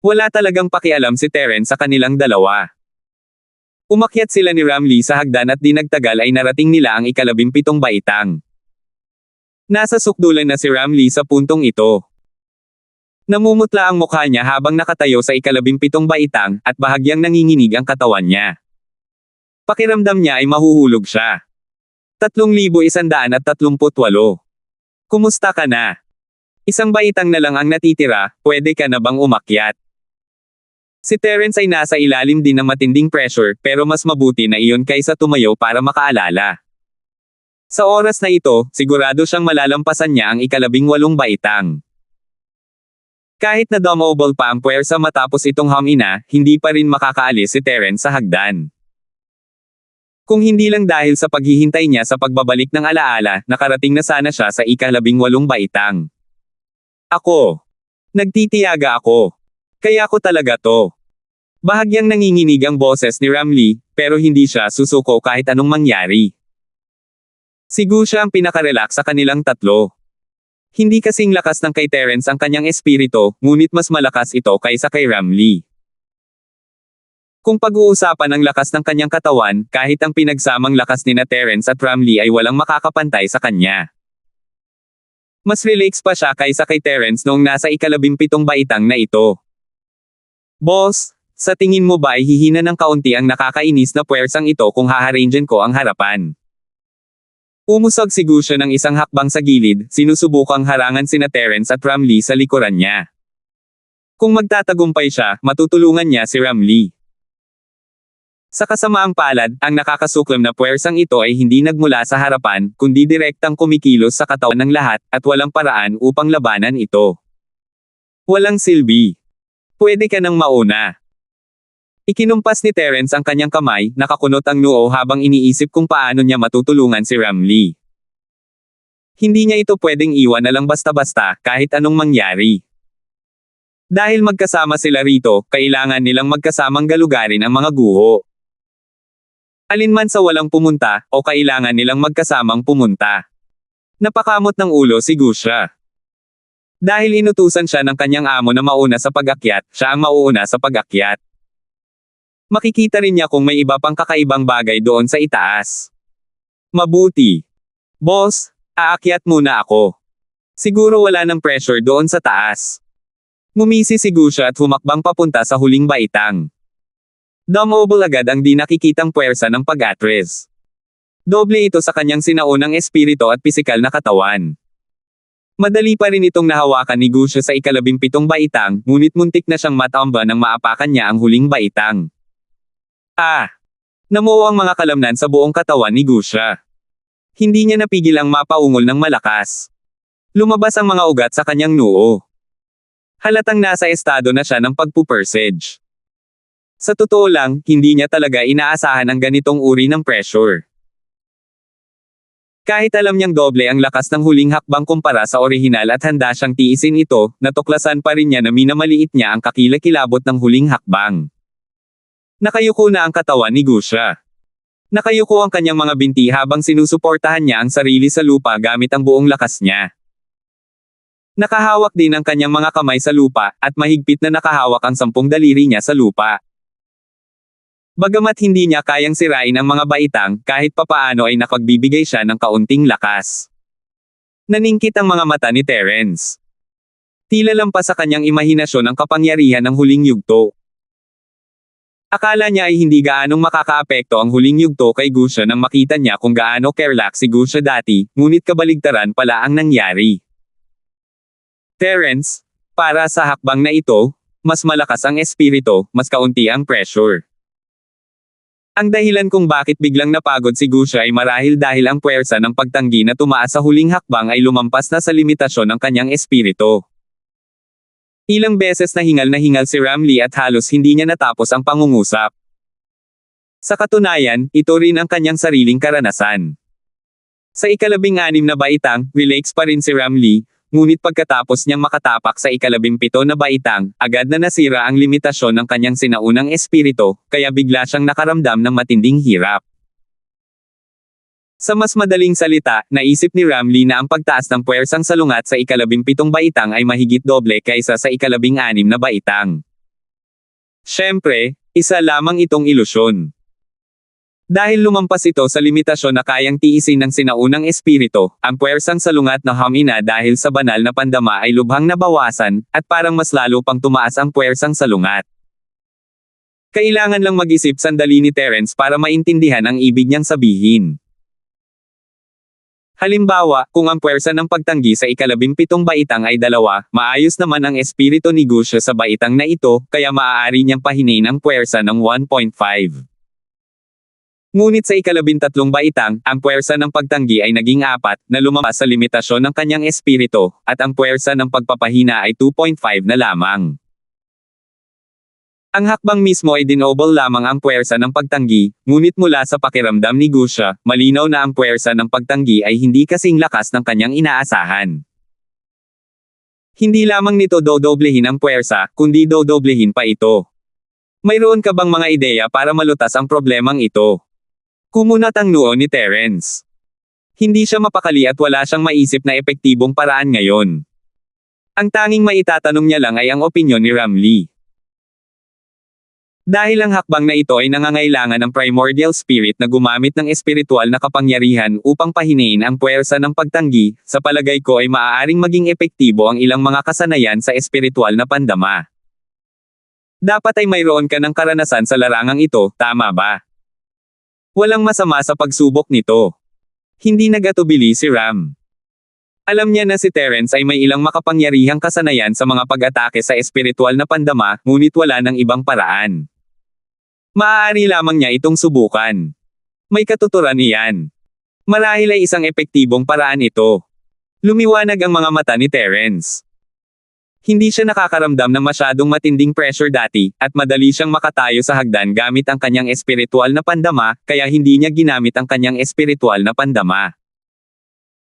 Wala talagang pakialam si Terence sa kanilang dalawa. Umakyat sila ni Ramlee sa hagdan at di nagtagal ay narating nila ang ika-17 baitang. Nasa sukdulan na si Ramlee sa puntong ito. Namumutla ang mukha niya habang nakatayo sa ika-17 baitang, at bahagyang nanginginig ang katawan niya. Pakiramdam niya ay mahuhulog siya. 3,138. Kumusta ka na? Isang baitang na lang ang natitira, pwede ka na bang umakyat? Si Terence ay nasa ilalim din ng matinding pressure, pero mas mabuti na iyon kaysa tumayo para makaalala. Sa oras na ito, sigurado siyang malalampasan niya ang ika-18 baitang. Kahit na dumobble pa ang puwersa matapos itong hamina, hindi pa rin makakaalis si Terence sa hagdan. Kung hindi lang dahil sa paghihintay niya sa pagbabalik ng alaala, nakarating na sana siya sa ika-18 baitang. Ako. Nagtitiyaga ako. Kaya ko talaga to. Bahagyang nanginginig ang boses ni Ramlee, pero hindi siya susuko kahit anong mangyari. Si Gu siya ang pinaka-relax sa kanilang tatlo. Hindi kasing lakas ng kay Terence ang kanyang espiritu, ngunit mas malakas ito kaysa kay Ramlee. Kung pag-uusapan ang lakas ng kanyang katawan, kahit ang pinagsamang lakas nina Terence at Ramlee ay walang makakapantay sa kanya. Mas relax pa siya kaysa kay Terence noong nasa ika-17 baitang na ito. Boss, sa tingin mo ba ay hihina ng kaunti ang nakakainis na puwersang ito kung haharangen ko ang harapan? Umusog si Gu siya ng isang hakbang sa gilid, sinusubukang harangan sina Terence at Ramlee sa likuran niya. Kung magtatagumpay siya, matutulungan niya si Ramlee. Sa kasamaang palad, ang nakakasuklam na puwersang ito ay hindi nagmula sa harapan, kundi direktang kumikilos sa katawan ng lahat, at walang paraan upang labanan ito. Walang silbi. Pwede ka nang mauna. Ikinumpas ni Terence ang kanyang kamay, nakakunot ang noo habang iniisip kung paano niya matutulungan si Ramlee. Hindi niya ito pwedeng iwan na lang basta-basta, kahit anong mangyari. Dahil magkasama sila rito, kailangan nilang magkasamang galugarin ang mga guho. Alinman sa walang pumunta, o kailangan nilang magkasamang pumunta. Napakamot ng ulo si Gu siya. Dahil inutusan siya ng kanyang amo na mauna sa pag-akyat, siya ang mauuna sa pag-akyat. Makikita rin niya kung may iba pang kakaibang bagay doon sa itaas. Mabuti. Boss, aakyat muna ako. Siguro wala ng pressure doon sa taas. Ngumisi si Gu siya at humakbang papunta sa huling baitang. Dumobble agad ang di nakikitang puwersa ng pag-atres. Doble ito sa kanyang sinaunang espiritu at pisikal na katawan. Madali pa rin itong nahawakan ni Gu siya sa ika-17 baitang, ngunit muntik na siyang matamba nang maapakan niya ang huling baitang. Namuo ang mga kalamnan sa buong katawan ni Gu siya. Hindi niya napigil ang mapaungol ng malakas. Lumabas ang mga ugat sa kanyang noo. Halatang nasa estado na siya ng pagpupersage. Sa totoo lang, hindi niya talaga inaasahan ang ganitong uri ng pressure. Kahit alam niyang doble ang lakas ng huling hakbang kumpara sa orihinal at handa siyang tiisin ito, natuklasan pa rin niya na minamaliit niya ang kakilakilabot ng huling hakbang. Nakayuko na ang katawan ni Gu siya. Nakayuko ang kanyang mga binti habang sinusuportahan niya ang sarili sa lupa gamit ang buong lakas niya. Nakahawak din ang kanyang mga kamay sa lupa, at mahigpit na nakahawak ang 10 daliri niya sa lupa. Bagamat hindi niya kayang sirain ang mga baitang, kahit papaano ay nakagbibigay siya ng kaunting lakas. Naningkit ang mga mata ni Terence. Tila lampas sa kanyang imahinasyon ang kapangyarihan ng huling yugto. Akala niya ay hindi gaanong makakaapekto ang huling yugto kay Gu siya nang makita niya kung gaano carelax si Gu siya dati, ngunit kabaligtaran pala ang nangyari. Terence, para sa hakbang na ito, mas malakas ang espiritu, mas kaunti ang pressure. Ang dahilan kung bakit biglang napagod si Gu siya ay marahil dahil ang puwersa ng pagtanggi na tumaas sa huling hakbang ay lumampas na sa limitasyon ng kanyang espiritu. Ilang beses na hingal si Ramlee at halos hindi niya natapos ang pangungusap. Sa katunayan, ito rin ang kanyang sariling karanasan. Sa ika-16 na baitang, relax pa rin si Ramlee, ngunit pagkatapos niyang makatapak sa ika-17 na baitang, agad na nasira ang limitasyon ng kanyang sinaunang espiritu, kaya bigla siyang nakaramdam ng matinding hirap. Sa mas madaling salita, naisip ni Ramlee na ang pagtaas ng puwersang salungat sa ika-17 baitang ay mahigit doble kaysa sa ika-16 na baitang. Siyempre, isa lamang itong ilusyon. Dahil lumampas ito sa limitasyon na kayang tiisin ng sinaunang espiritu, ang puwersang salungat na Hamina dahil sa banal na pandama ay lubhang nabawasan, at parang mas lalo pang tumaas ang puwersang salungat. Kailangan lang mag-isip sandali ni Terence para maintindihan ang ibig niyang sabihin. Halimbawa, kung ang puwersa ng pagtanggi sa ika-17 baitang ay 2, maayos naman ang espiritu ni Gusia sa baitang na ito, kaya maaari niyang pahinain ang puwersa ng 1.5. Ngunit sa ika-13 baitang, ang puwersa ng pagtanggi ay naging 4, na lumampas sa limitasyon ng kanyang espiritu, at ang puwersa ng pagpapahina ay 2.5 na lamang. Ang hakbang mismo ay dinoble lamang ang puwersa ng pagtanggi, ngunit mula sa pakiramdam ni Gusia, malinaw na ang puwersa ng pagtanggi ay hindi kasing lakas ng kanyang inaasahan. Hindi lamang nito dodoblehin ang puwersa, kundi dodoblehin pa ito. Mayroon ka bang mga ideya para malutas ang problemang ito? Kumunat ang noo ni Terence. Hindi siya mapakali at wala siyang maisip na epektibong paraan ngayon. Ang tanging maitatanong niya lang ay ang opinyon ni Ramlee. Dahil ang hakbang na ito ay nangangailangan ng primordial spirit na gumamit ng espiritual na kapangyarihan upang pahinain ang puwersa ng pagtanggi, sa palagay ko ay maaaring maging epektibo ang ilang mga kasanayan sa espiritual na pandama. Dapat ay mayroon ka ng karanasan sa larangang ito, tama ba? Walang masama sa pagsubok nito. Hindi nagatubili si Ram. Alam niya na si Terence ay may ilang makapangyarihang kasanayan sa mga pag-atake sa espiritual na pandama, ngunit wala ng ibang paraan. Maaari lamang niya itong subukan. May katuturan iyan. Marahil ay isang epektibong paraan ito. Lumiwanag ang mga mata ni Terence. Hindi siya nakakaramdam ng masyadong matinding pressure dati, at madali siyang makatayo sa hagdan gamit ang kanyang espiritual na pandama, kaya hindi niya ginamit ang kanyang espiritual na pandama.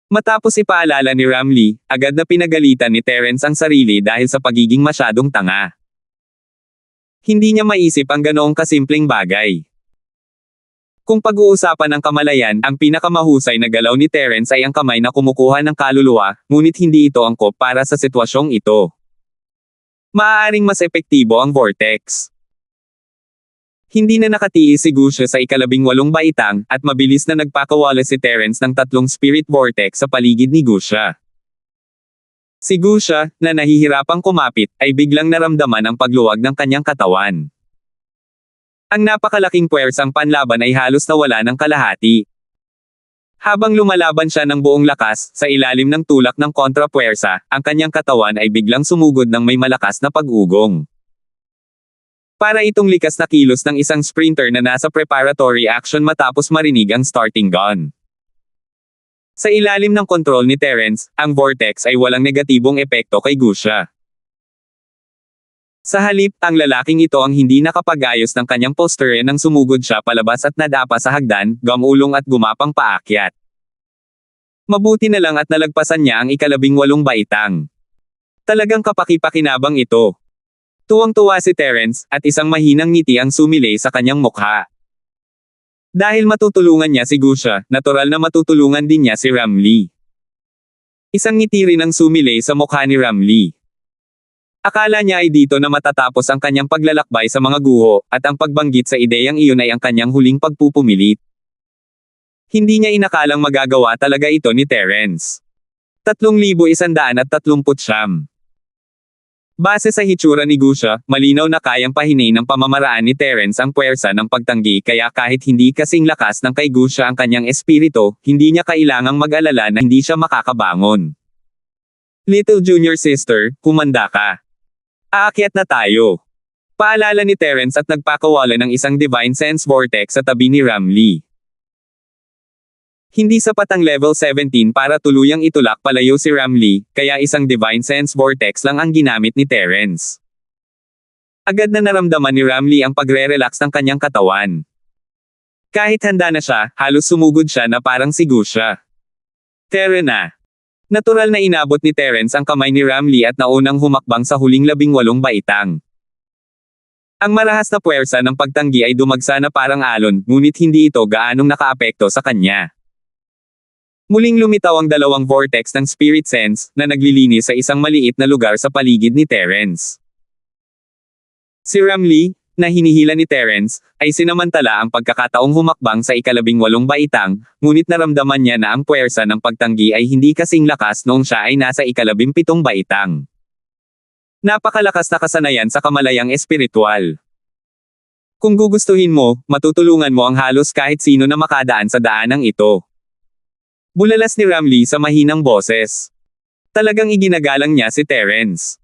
Matapos ipaalala ni Ramlee, agad na pinagalitan ni Terence ang sarili dahil sa pagiging masyadong tanga. Hindi niya maisip ang ganoong kasimpleng bagay. Kung pag-uusapan ng kamalayan, ang pinakamahusay na galaw ni Terence ay ang kamay na kumukuha ng kaluluwa, ngunit hindi ito angkop para sa sitwasyong ito. Maaaring mas epektibo ang vortex. Hindi na nakatiis si Gusia sa ika-18 baitang, at mabilis na nagpakawala si Terence ng 3 spirit vortex sa paligid ni Gusia. Si Gusia, na nahihirapang kumapit, ay biglang naramdaman ang pagluwag ng kanyang katawan. Ang napakalaking puwersang panlaban ay halos nawala ng kalahati. Habang lumalaban siya ng buong lakas, sa ilalim ng tulak ng kontrapuwersa, ang kanyang katawan ay biglang sumugod ng may malakas na pag-ugong. Para itong likas na kilos ng isang sprinter na nasa preparatory action matapos marinig ang starting gun. Sa ilalim ng kontrol ni Terence, ang vortex ay walang negatibong epekto kay Gusia. Sa halip, ang lalaking ito ang hindi nakapag-ayos ng kanyang posture nang sumugod siya palabas at nadapa sa hagdan, gumulong at gumapang paakyat. Mabuti na lang at nalagpasan niya ang ika-18 baitang. Talagang kapaki-pakinabang ito. Tuwang-tuwa si Terence, at isang mahinang ngiti ang sumilay sa kanyang mukha. Dahil matutulungan niya si Gusia, natural na matutulungan din niya si Ramlee. Isang ngiti rin ang sumilay sa mukha ni Ramlee. Akala niya ay dito na matatapos ang kanyang paglalakbay sa mga guho, at ang pagbanggit sa ideyang iyon ay ang kanyang huling pagpupumilit. Hindi niya inakalang magagawa talaga ito ni Terence. 3,139. Base sa hitsura ni Gusia, malinaw na kayang pahinay ng pamamaraan ni Terence ang puwersa ng pagtanggi, kaya kahit hindi kasing lakas ng kay Gusia ang kanyang espiritu, hindi niya kailangang mag-alala na hindi siya makakabangon. Little junior sister, kumanda ka. Aakyat na tayo. Paalala ni Terence at nagpakawala ng isang divine sense vortex sa tabi ni Ramlee. Hindi sapat ang level 17 para tuluyang itulak palayo si Ramlee, kaya isang divine sense vortex lang ang ginamit ni Terence. Agad na naramdaman ni Ramlee ang pagre-relax ng kanyang katawan. Kahit handa na siya, halos sumugod siya na parang si Gusia. Tara na. Natural na inabot ni Terence ang kamay ni Ramlee at naunang humakbang sa huling 18 baitang. Ang marahas na puwersa ng pagtanggi ay dumagsa na parang alon, ngunit hindi ito gaanong nakaapekto sa kanya. Muling lumitaw ang 2 vortex ng spirit sense, na naglilinis sa isang maliit na lugar sa paligid ni Terence. Si Ramlee, na hinihila ni Terence, ay sinamantala ang pagkakataong humakbang sa ika-18 baitang, ngunit naramdaman niya na ang puwersa ng pagtanggi ay hindi kasing lakas noong siya ay nasa ika-17 baitang. Napakalakas na kasanayan sa kamalayang espiritual. Kung gugustuhin mo, matutulungan mo ang halos kahit sino na makadaan sa daanang ito. Bulalas ni Ramlee sa mahinang boses. Talagang iginagalang niya si Terence.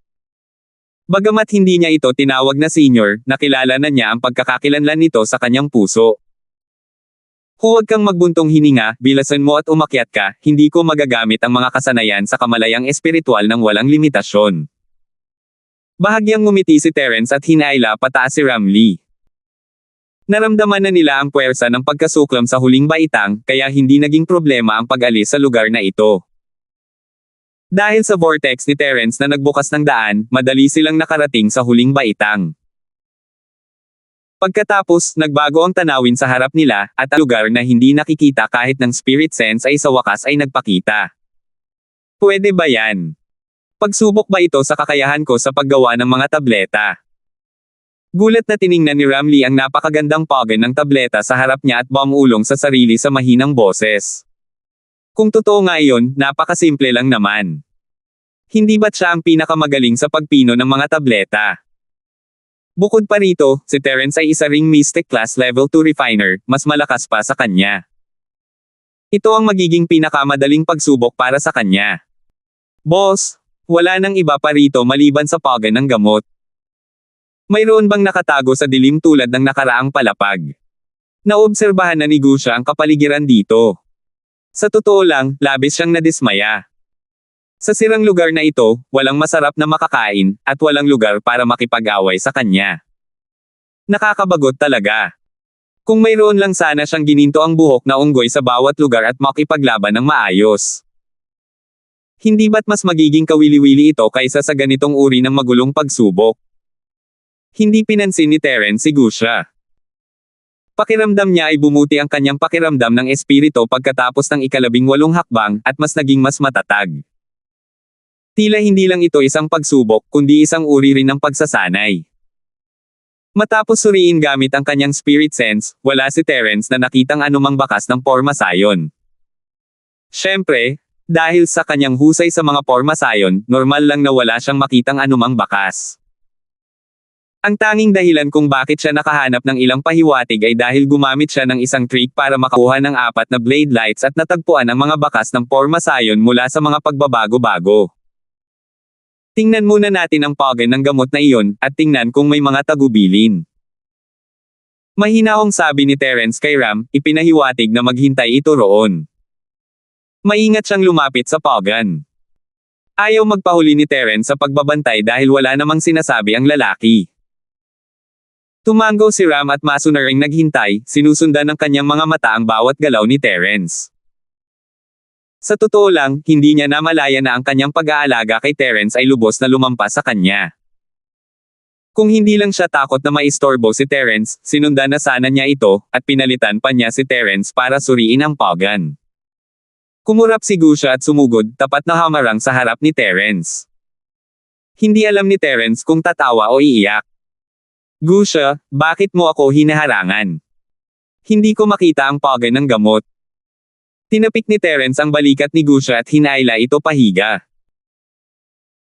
Bagamat hindi niya ito tinawag na senior, nakilala na niya ang pagkakakilanlan nito sa kanyang puso. Huwag kang magbuntong hininga, bilasan mo at umakyat ka, hindi ko magagamit ang mga kasanayan sa kamalayang espiritual ng walang limitasyon. Bahagyang ngumiti si Terence at hinaila pataas si Ramlee. Naramdaman na nila ang puwersa ng pagkasuklam sa huling baitang, kaya hindi naging problema ang pag-alis sa lugar na ito. Dahil sa vortex ni Terence na nagbukas ng daan, madali silang nakarating sa huling baitang. Pagkatapos, nagbago ang tanawin sa harap nila, at ang lugar na hindi nakikita kahit ng spirit sense ay sa wakas ay nagpakita. Pwede ba yan? Pagsubok ba ito sa kakayahan ko sa paggawa ng mga tableta? Gulat na tiningnan ni Ramlee ang napakagandang pagan ng tableta sa harap niya at bumulong sa sarili sa mahinang boses. Kung totoo nga iyon, napakasimple lang naman. Hindi ba't siya ang pinakamagaling sa pagpino ng mga tableta? Bukod pa rito, si Terence ay isa ring Mystic Class Level 2 Refiner, mas malakas pa sa kanya. Ito ang magiging pinakamadaling pagsubok para sa kanya. Boss, wala nang iba pa rito maliban sa pagan ng gamot. Mayroon bang nakatago sa dilim tulad ng nakaraang palapag? Naobserbahan na ni Gusha ang kapaligiran dito. Sa totoo lang, labis siyang nadismaya. Sa sirang lugar na ito, walang masarap na makakain, at walang lugar para makipag-away sa kanya. Nakakabagot talaga. Kung mayroon lang sana siyang gininto ang buhok na unggoy sa bawat lugar at makipaglaban ng maayos. Hindi ba't mas magiging kawili-wili ito kaysa sa ganitong uri ng magulong pagsubok? Hindi pinansin ni Terence si Gusha. Pakiramdam niya ay bumuti ang kanyang pakiramdam ng espiritu pagkatapos ng ika-18 hakbang, at mas naging mas matatag. Tila hindi lang ito isang pagsubok, kundi isang uri rin ng pagsasanay. Matapos suriin gamit ang kanyang spirit sense, wala si Terence na nakitang anumang bakas ng porma sayon. Siyempre, dahil sa kanyang husay sa mga porma sayon, normal lang na wala siyang makitang anumang bakas. Ang tanging dahilan kung bakit siya nakahanap ng ilang pahiwatig ay dahil gumamit siya ng isang trick para makakuha ng 4 na blade lights at natagpuan ang mga bakas ng porma sayon mula sa mga pagbabago-bago. Tingnan muna natin ang pagan ng gamot na iyon, at tingnan kung may mga tagubilin. Mahinahong sabi ni Terence kay Ram, ipinahiwatig na maghintay ito roon. Maingat siyang lumapit sa pagan. Ayaw magpahuli ni Terence sa pagbabantay dahil wala namang sinasabi ang lalaki. Tumango si Ram at masunaring naghintay, sinusundan ng kanyang mga mata ang bawat galaw ni Terence. Sa totoo lang, hindi niya namalaya na ang kanyang pag-aalaga kay Terence ay lubos na lumampas sa kanya. Kung hindi lang siya takot na maistorbo si Terence, sinundan na sana niya ito, at pinalitan pa niya si Terence para suriin ang pagan. Kumurap si Gusha at sumugod, tapat na hamarang sa harap ni Terence. Hindi alam ni Terence kung tatawa o iiyak. Gusha, bakit mo ako hinaharangan? Hindi ko makita ang pagan ng gamot. Tinapik ni Terence ang balikat ni Gusha at hinaila ito pahiga.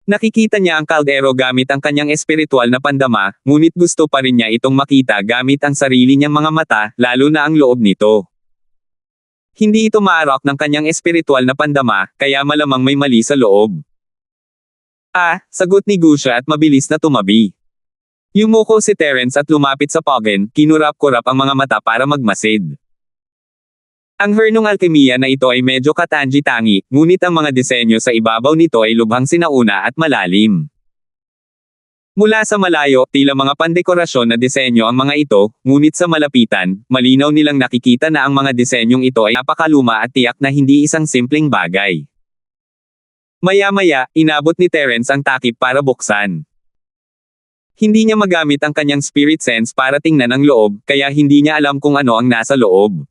Nakikita niya ang kaldero gamit ang kanyang espiritual na pandama, ngunit gusto pa rin niya itong makita gamit ang sarili niyang mga mata, lalo na ang loob nito. Hindi ito maarok ng kanyang espiritual na pandama, kaya malamang may mali sa loob. Sagot ni Gusha at mabilis na tumabi. Yumuko si Terence at lumapit sa pagan, kinurap-kurap ang mga mata para magmasid. Ang hernong alkemiya na ito ay medyo katangi-tangi, ngunit ang mga disenyo sa ibabaw nito ay lubhang sinauna at malalim. Mula sa malayo, tila mga pandekorasyon na disenyo ang mga ito, ngunit sa malapitan, malinaw nilang nakikita na ang mga disenyong ito ay napakaluma at tiyak na hindi isang simpleng bagay. Maya-maya, inabot ni Terence ang takip para buksan. Hindi niya magamit ang kanyang spirit sense para tingnan ang loob, kaya hindi niya alam kung ano ang nasa loob.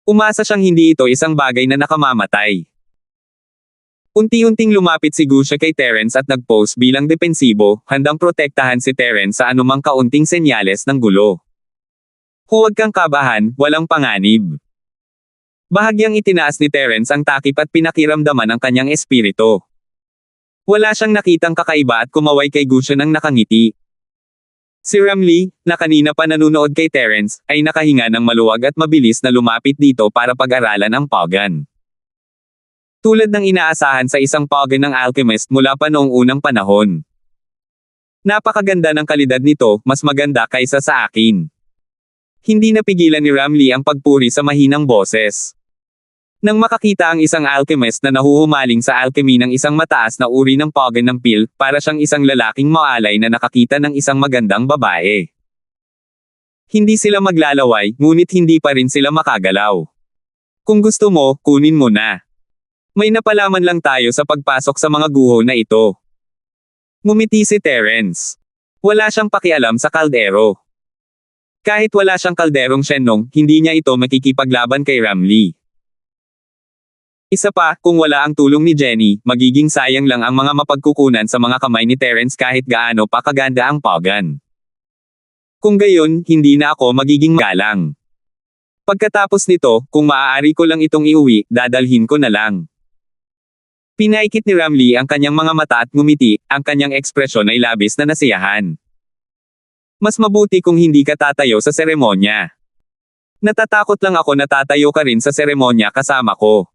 Umasa siyang hindi ito isang bagay na nakamamatay. Unti-unting lumapit si Gusha kay Terence at nag-pose bilang depensibo, handang protektahan si Terence sa anumang kaunting senyales ng gulo. Huwag kang kabahan, walang panganib. Bahagyang itinaas ni Terence ang takip at pinakiramdaman ang kanyang espiritu. Wala siyang nakitang kakaiba at kumaway kay Gusha nang nakangiti. Si Ramlee, na kanina pa nanunood kay Terence, ay nakahinga ng maluwag at mabilis na lumapit dito para pag-aralan ang Pagan. Tulad ng inaasahan sa isang Pagan ng alchemist mula pa noong unang panahon. Napakaganda ng kalidad nito, mas maganda kaysa sa akin. Hindi napigilan ni Ramlee ang pagpuri sa mahinang boses. Nang makakita ang isang alchemist na nahuhumaling sa alchemy ng isang mataas na uri ng Pagan ng Pil, para siyang isang lalaking maalay na nakakita ng isang magandang babae. Hindi sila maglalaway, ngunit hindi pa rin sila makagalaw. Kung gusto mo, kunin mo na. May napalaman lang tayo sa pagpasok sa mga guho na ito. Ngumiti si Terence. Wala siyang pakialam sa kaldero. Kahit wala siyang kalderong Shenlong, hindi niya ito makikipaglaban kay Ramlee. Isa pa, kung wala ang tulong ni Jenny, magiging sayang lang ang mga mapagkukunan sa mga kamay ni Terence kahit gaano pa kaganda ang Pagan. Kung gayon, hindi na ako magiging magalang. Pagkatapos nito, kung maaari ko lang itong iuwi, dadalhin ko na lang. Pinaikit ni Ramlee ang kanyang mga mata at ngumiti, ang kanyang ekspresyon ay labis na nasiyahan. Mas mabuti kung hindi ka tatayo sa seremonya. Natatakot lang ako na tatayo ka rin sa seremonya kasama ko.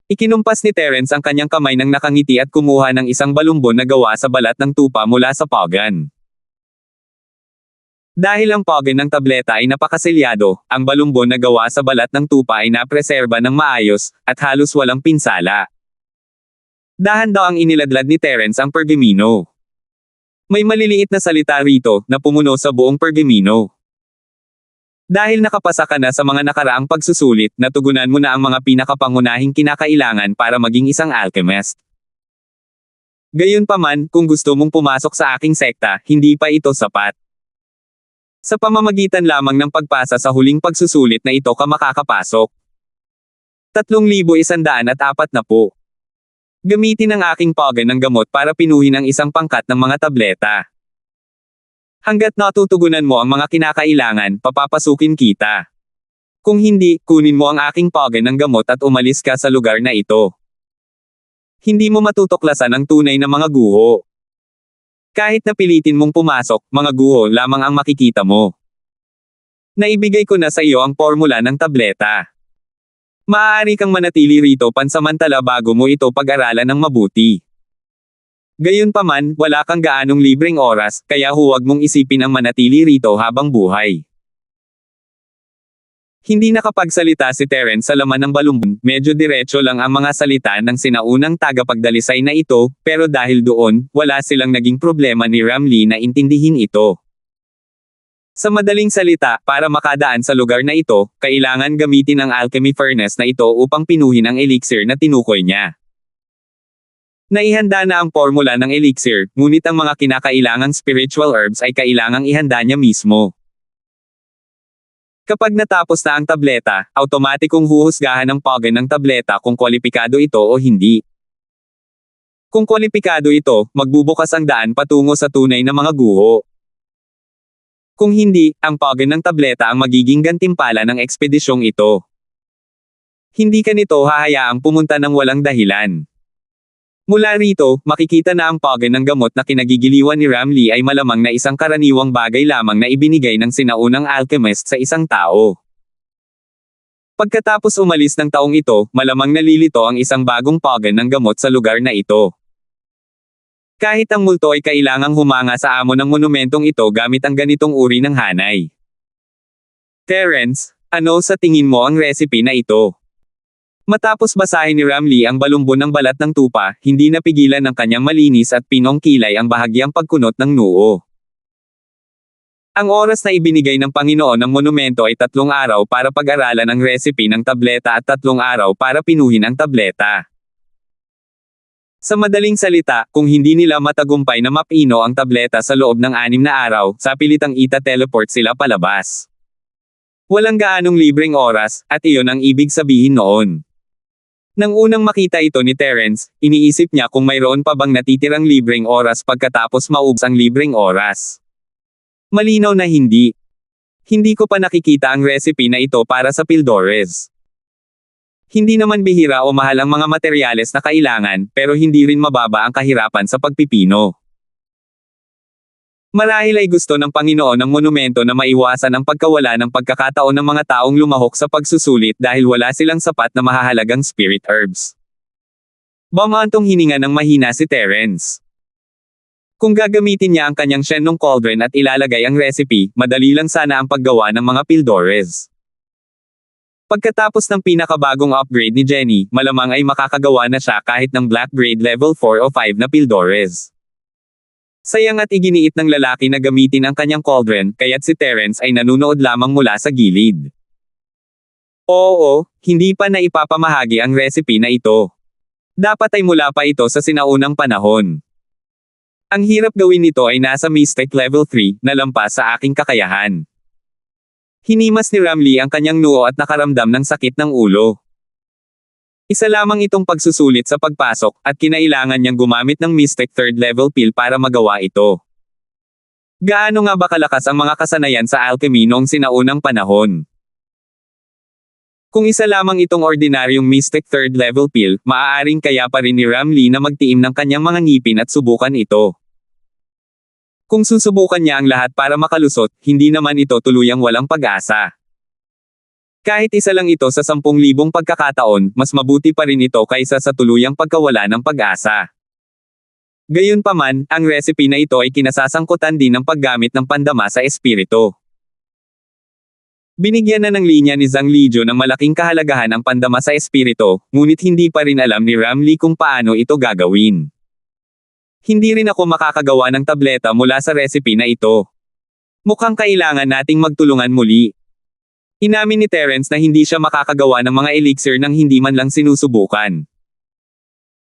Ikinumpas ni Terence ang kanyang kamay nang nakangiti at kumuha ng isang balumbon na gawa sa balat ng tupa mula sa Pagan. Dahil ang Pagan ng tableta ay napakaselyado, ang balumbon na gawa sa balat ng tupa ay napreserba ng maayos, at halos walang pinsala. Dahan daw ang iniladlad ni Terence ang pergamino. May maliliit na salita rito na pumuno sa buong pergamino. Dahil nakapasa ka na sa mga nakaraang pagsusulit, natugunan mo na ang mga pinakapangunahing kinakailangan para maging isang alchemist. Gayunpaman, kung gusto mong pumasok sa aking sekta, hindi pa ito sapat. Sa pamamagitan lamang ng pagpasa sa huling pagsusulit na ito ka makakapasok. 3,140. Gamitin ang aking Pagan ng gamot para pinuhin ang isang pangkat ng mga tableta. Hanggat natutugunan mo ang mga kinakailangan, papapasukin kita. Kung hindi, kunin mo ang aking Pagan ng gamot at umalis ka sa lugar na ito. Hindi mo matutuklasan ang tunay na mga guho. Kahit na pilitin mong pumasok, mga guho lamang ang makikita mo. Naibigay ko na sa iyo ang formula ng tableta. Maaari kang manatili rito pansamantala bago mo ito pag-aralan ng mabuti. Gayunpaman, wala kang gaanong libreng oras, kaya huwag mong isipin ang manatili rito habang buhay. Hindi nakapagsalita si Terence sa laman ng balumbon, medyo diretso lang ang mga salita ng sinaunang tagapagdalisay na ito, pero dahil doon, wala silang naging problema ni Ramlee na intindihin ito. Sa madaling salita, para makadaan sa lugar na ito, kailangan gamitin ang alchemy furnace na ito upang pinuhin ang elixir na tinukoy niya. Naihanda na ang formula ng elixir, ngunit ang mga kinakailangang spiritual herbs ay kailangang ihanda niya mismo. Kapag natapos na ang tableta, automatikong huhusgahan ng Pagan ng tableta kung kwalipikado ito o hindi. Kung kwalipikado ito, magbubukas ang daan patungo sa tunay na mga guho. Kung hindi, ang Pagan ng tableta ang magiging gantimpala ng ekspedisyong ito. Hindi ka nito hahayaang pumunta ng walang dahilan. Mula rito, makikita na ang Pagan ng gamot na kinagigiliwan ni Ramlee ay malamang na isang karaniwang bagay lamang na ibinigay ng sinaunang alchemist sa isang tao. Pagkatapos umalis ng taong ito, malamang nalilito ang isang bagong Pagan ng gamot sa lugar na ito. Kahit ang multo ay kailangang humanga sa amo ng monumentong ito gamit ang ganitong uri ng hanay. Terence, ano sa tingin mo ang recipe na ito? Matapos basahin ni Ramlee ang balumbon ng balat ng tupa, hindi napigilan ng kanyang malinis at pinong kilay ang bahagyang pagkunot ng noo. Ang oras na ibinigay ng Panginoon ng monumento ay 3 araw para pag-aralan ang recipe ng tableta at 3 araw para pinuhin ang tableta. Sa madaling salita, kung hindi nila matagumpay na mapino ang tableta sa loob ng 6 na araw, sa pilitang ita-teleport sila palabas. Walang gaanong libreng oras, at iyon ang ibig sabihin noon. Nang unang makita ito ni Terence, iniisip niya kung mayroon pa bang natitirang libreng oras pagkatapos maubos ang libreng oras. Malinaw na hindi. Hindi ko pa nakikita ang recipe na ito para sa Pildores. Hindi naman bihira o mahal ang mga materyales na kailangan, pero hindi rin mababa ang kahirapan sa pagpipino. Marahil ay gusto ng Panginoon ng monumento na maiwasan ang pagkawala ng pagkakataon ng mga taong lumahok sa pagsusulit dahil wala silang sapat na mahahalagang spirit herbs. Bumantong hininga ng mahina si Terence. Kung gagamitin niya ang kanyang Shenlong cauldron at ilalagay ang recipe, madali lang sana ang paggawa ng mga Pildores. Pagkatapos ng pinakabagong upgrade ni Jenny, malamang ay makakagawa na siya kahit ng Black Grade Level 4 o 5 na Pildores. Sayang at iginiit ng lalaki na gamitin ang kanyang cauldron, kaya't si Terence ay nanunood lamang mula sa gilid. Oo, hindi pa na ipapamahagi ang recipe na ito. Dapat ay mula pa ito sa sinaunang panahon. Ang hirap gawin nito ay nasa Mystic Level 3, na lampas sa aking kakayahan. Hinimas ni Ramlee ang kanyang noo at nakaramdam ng sakit ng ulo. Isa lamang itong pagsusulit sa pagpasok, at kinailangan niyang gumamit ng Mystic Third Level Pill para magawa ito. Gaano nga ba kalakas ang mga kasanayan sa alchemy noong sinaunang panahon? Kung isa lamang itong ordinaryong Mystic Third Level Pill, maaaring kaya pa rin ni Ramlee na magtiim ng kanyang mga ngipin at subukan ito. Kung susubukan niya ang lahat para makalusot, hindi naman ito tuluyang walang pag-asa. Kahit isa lang ito sa 10,000 pagkakataon, mas mabuti pa rin ito kaysa sa tuluyang pagkawala ng pag-asa. Gayunpaman, ang recipe na ito ay kinasasangkutan din ng paggamit ng pandama sa espiritu. Binigyan na ng linya ni Zhang Lijiu ng malaking kahalagahan ang pandama sa espiritu, ngunit hindi pa rin alam ni Ramlee kung paano ito gagawin. Hindi rin ako makakagawa ng tableta mula sa recipe na ito. Mukhang kailangan nating magtulungan muli. Inamin ni Terence na hindi siya makakagawa ng mga elixir nang hindi man lang sinusubukan.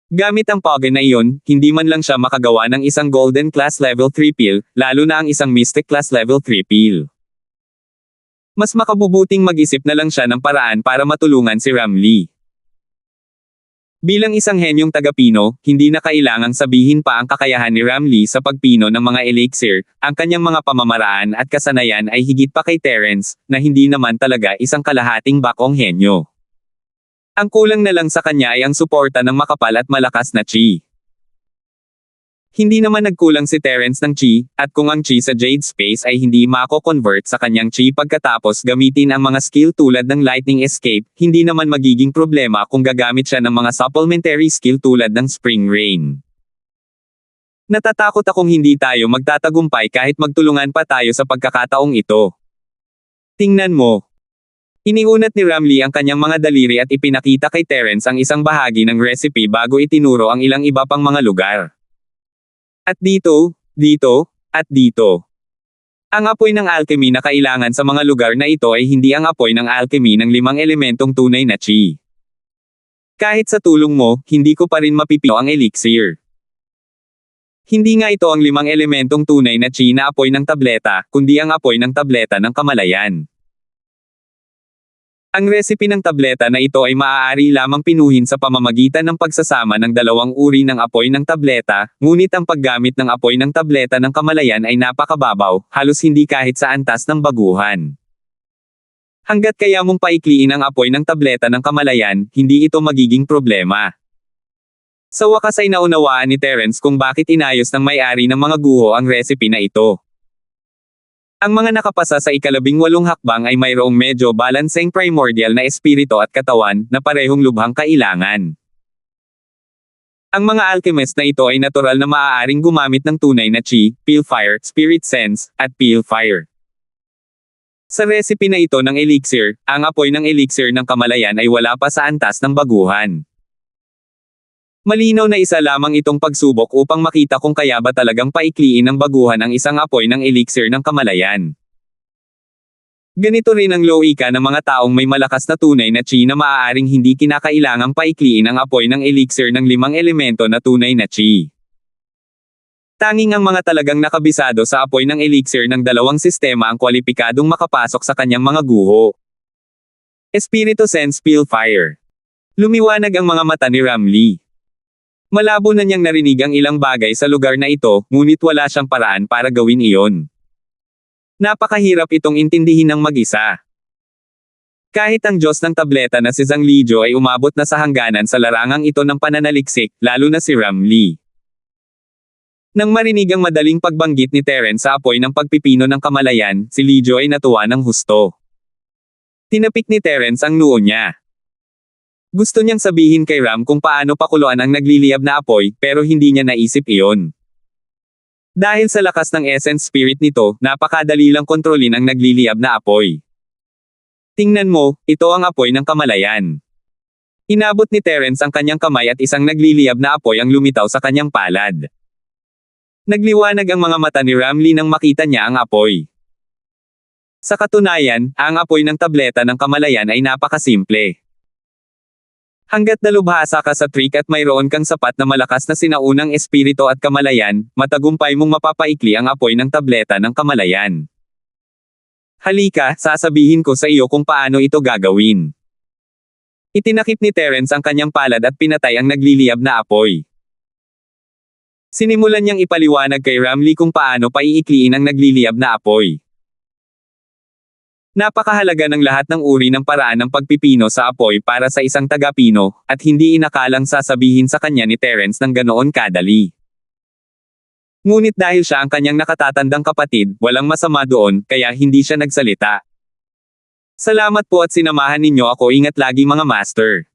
Gamit ang Pogen na iyon, hindi man lang siya makagawa ng isang Golden Class Level 3 pill, lalo na ang isang Mystic Class Level 3 pill. Mas makabubuting mag-isip na lang siya ng paraan para matulungan si Ramlee. Bilang isang henyong taga-pino, hindi na kailangang sabihin pa ang kakayahan ni Ramlee sa pagpino ng mga elixir, ang kanyang mga pamamaraan at kasanayan ay higit pa kay Terence, na hindi naman talaga isang kalahating bakong henyo. Ang kulang na lang sa kanya ay ang suporta ng makapal at malakas na chi. Hindi naman nagkulang si Terence ng chi, at kung ang chi sa Jade Space ay hindi mako-convert sa kanyang chi pagkatapos gamitin ang mga skill tulad ng Lightning Escape, hindi naman magiging problema kung gagamit siya ng mga supplementary skill tulad ng Spring Rain. Natatakot akong hindi tayo magtatagumpay kahit magtulungan pa tayo sa pagkakataong ito. Tingnan mo. Iniunat ni Ramlee ang kanyang mga daliri at ipinakita kay Terence ang isang bahagi ng recipe bago itinuro ang ilang iba pang mga lugar. At dito, dito, at dito. Ang apoy ng alchemy na kailangan sa mga lugar na ito ay hindi ang apoy ng alchemy ng 5 elementong tunay na chi. Kahit sa tulong mo, hindi ko pa rin mapipino ang elixir. Hindi nga ito ang 5 elementong tunay na chi na apoy ng tableta, kundi ang apoy ng tableta ng kamalayan. Ang recipe ng tableta na ito ay maaari lamang pinuhin sa pamamagitan ng pagsasama ng dalawang uri ng apoy ng tableta, ngunit ang paggamit ng apoy ng tableta ng kamalayan ay napakababaw, halos hindi kahit sa antas ng baguhan. Hanggat kaya mong paikliin ang apoy ng tableta ng kamalayan, hindi ito magiging problema. Sa wakas ay naunawaan ni Terence kung bakit inayos ng may-ari ng mga guho ang recipe na ito. Ang mga nakapasa sa 18 hakbang ay mayroong medyo balanseng primordial na espiritu at katawan, na parehong lubhang kailangan. Ang mga alchemist na ito ay natural na maaaring gumamit ng tunay na chi, pale fire, spirit sense, at pale fire. Sa recipe na ito ng elixir, ang apoy ng elixir ng kamalayan ay wala pa sa antas ng baguhan. Malinaw na isa lamang itong pagsubok upang makita kung kaya ba talagang paikliin ng baguhan ang isang apoy ng elixir ng kamalayan. Ganito rin ang loika ng mga taong may malakas na tunay na chi na maaaring hindi kinakailangang paikliin ang apoy ng elixir ng 5 elemento na tunay na chi. Tanging ang mga talagang nakabisado sa apoy ng elixir ng dalawang sistema ang kwalipikadong makapasok sa kanyang mga guho. Espiritu Sense Pale Fire. Lumiwanag ang mga mata ni Ramlee. Malabo na niyang narinig ang ilang bagay sa lugar na ito, ngunit wala siyang paraan para gawin iyon. Napakahirap itong intindihin ng mag-isa. Kahit ang Diyos ng tableta na si Zhang Lijo ay umabot na sa hangganan sa larangang ito ng pananaliksik, lalo na si Ramlee. Nang marinig ang madaling pagbanggit ni Terence sa apoy ng pagpipino ng kamalayan, si Lijo ay natuwa ng husto. Tinapik ni Terence ang noo niya. Gusto niyang sabihin kay Ram kung paano pakuluan ang nagliliyab na apoy, pero hindi niya naisip iyon. Dahil sa lakas ng essence spirit nito, napakadali lang kontrolin ang nagliliyab na apoy. Tingnan mo, ito ang apoy ng kamalayan. Inabot ni Terence ang kanyang kamay at isang nagliliyab na apoy ang lumitaw sa kanyang palad. Nagliwanag ang mga mata ni Ramlee nang makita niya ang apoy. Sa katunayan, ang apoy ng tableta ng kamalayan ay napakasimple. Hanggat dalubhasa ka sa trick at mayroon kang sapat na malakas na sinaunang espiritu at kamalayan, matagumpay mong mapapaikli ang apoy ng tableta ng kamalayan. Halika, sasabihin ko sa iyo kung paano ito gagawin. Itinakip ni Terence ang kanyang palad at pinatay ang nagliliyab na apoy. Sinimulan niyang ipaliwanag kay Ramlee kung paano paiikliin ang nagliliyab na apoy. Napakahalaga ng lahat ng uri ng paraan ng pagpipino sa apoy para sa isang tagapino, at hindi inakalang sasabihin sa kanya ni Terence ng ganoon kadali. Ngunit dahil siya ang kanyang nakatatandang kapatid, walang masama doon, kaya hindi siya nagsalita. Salamat po at sinamahan ninyo ako, ingat lagi mga master.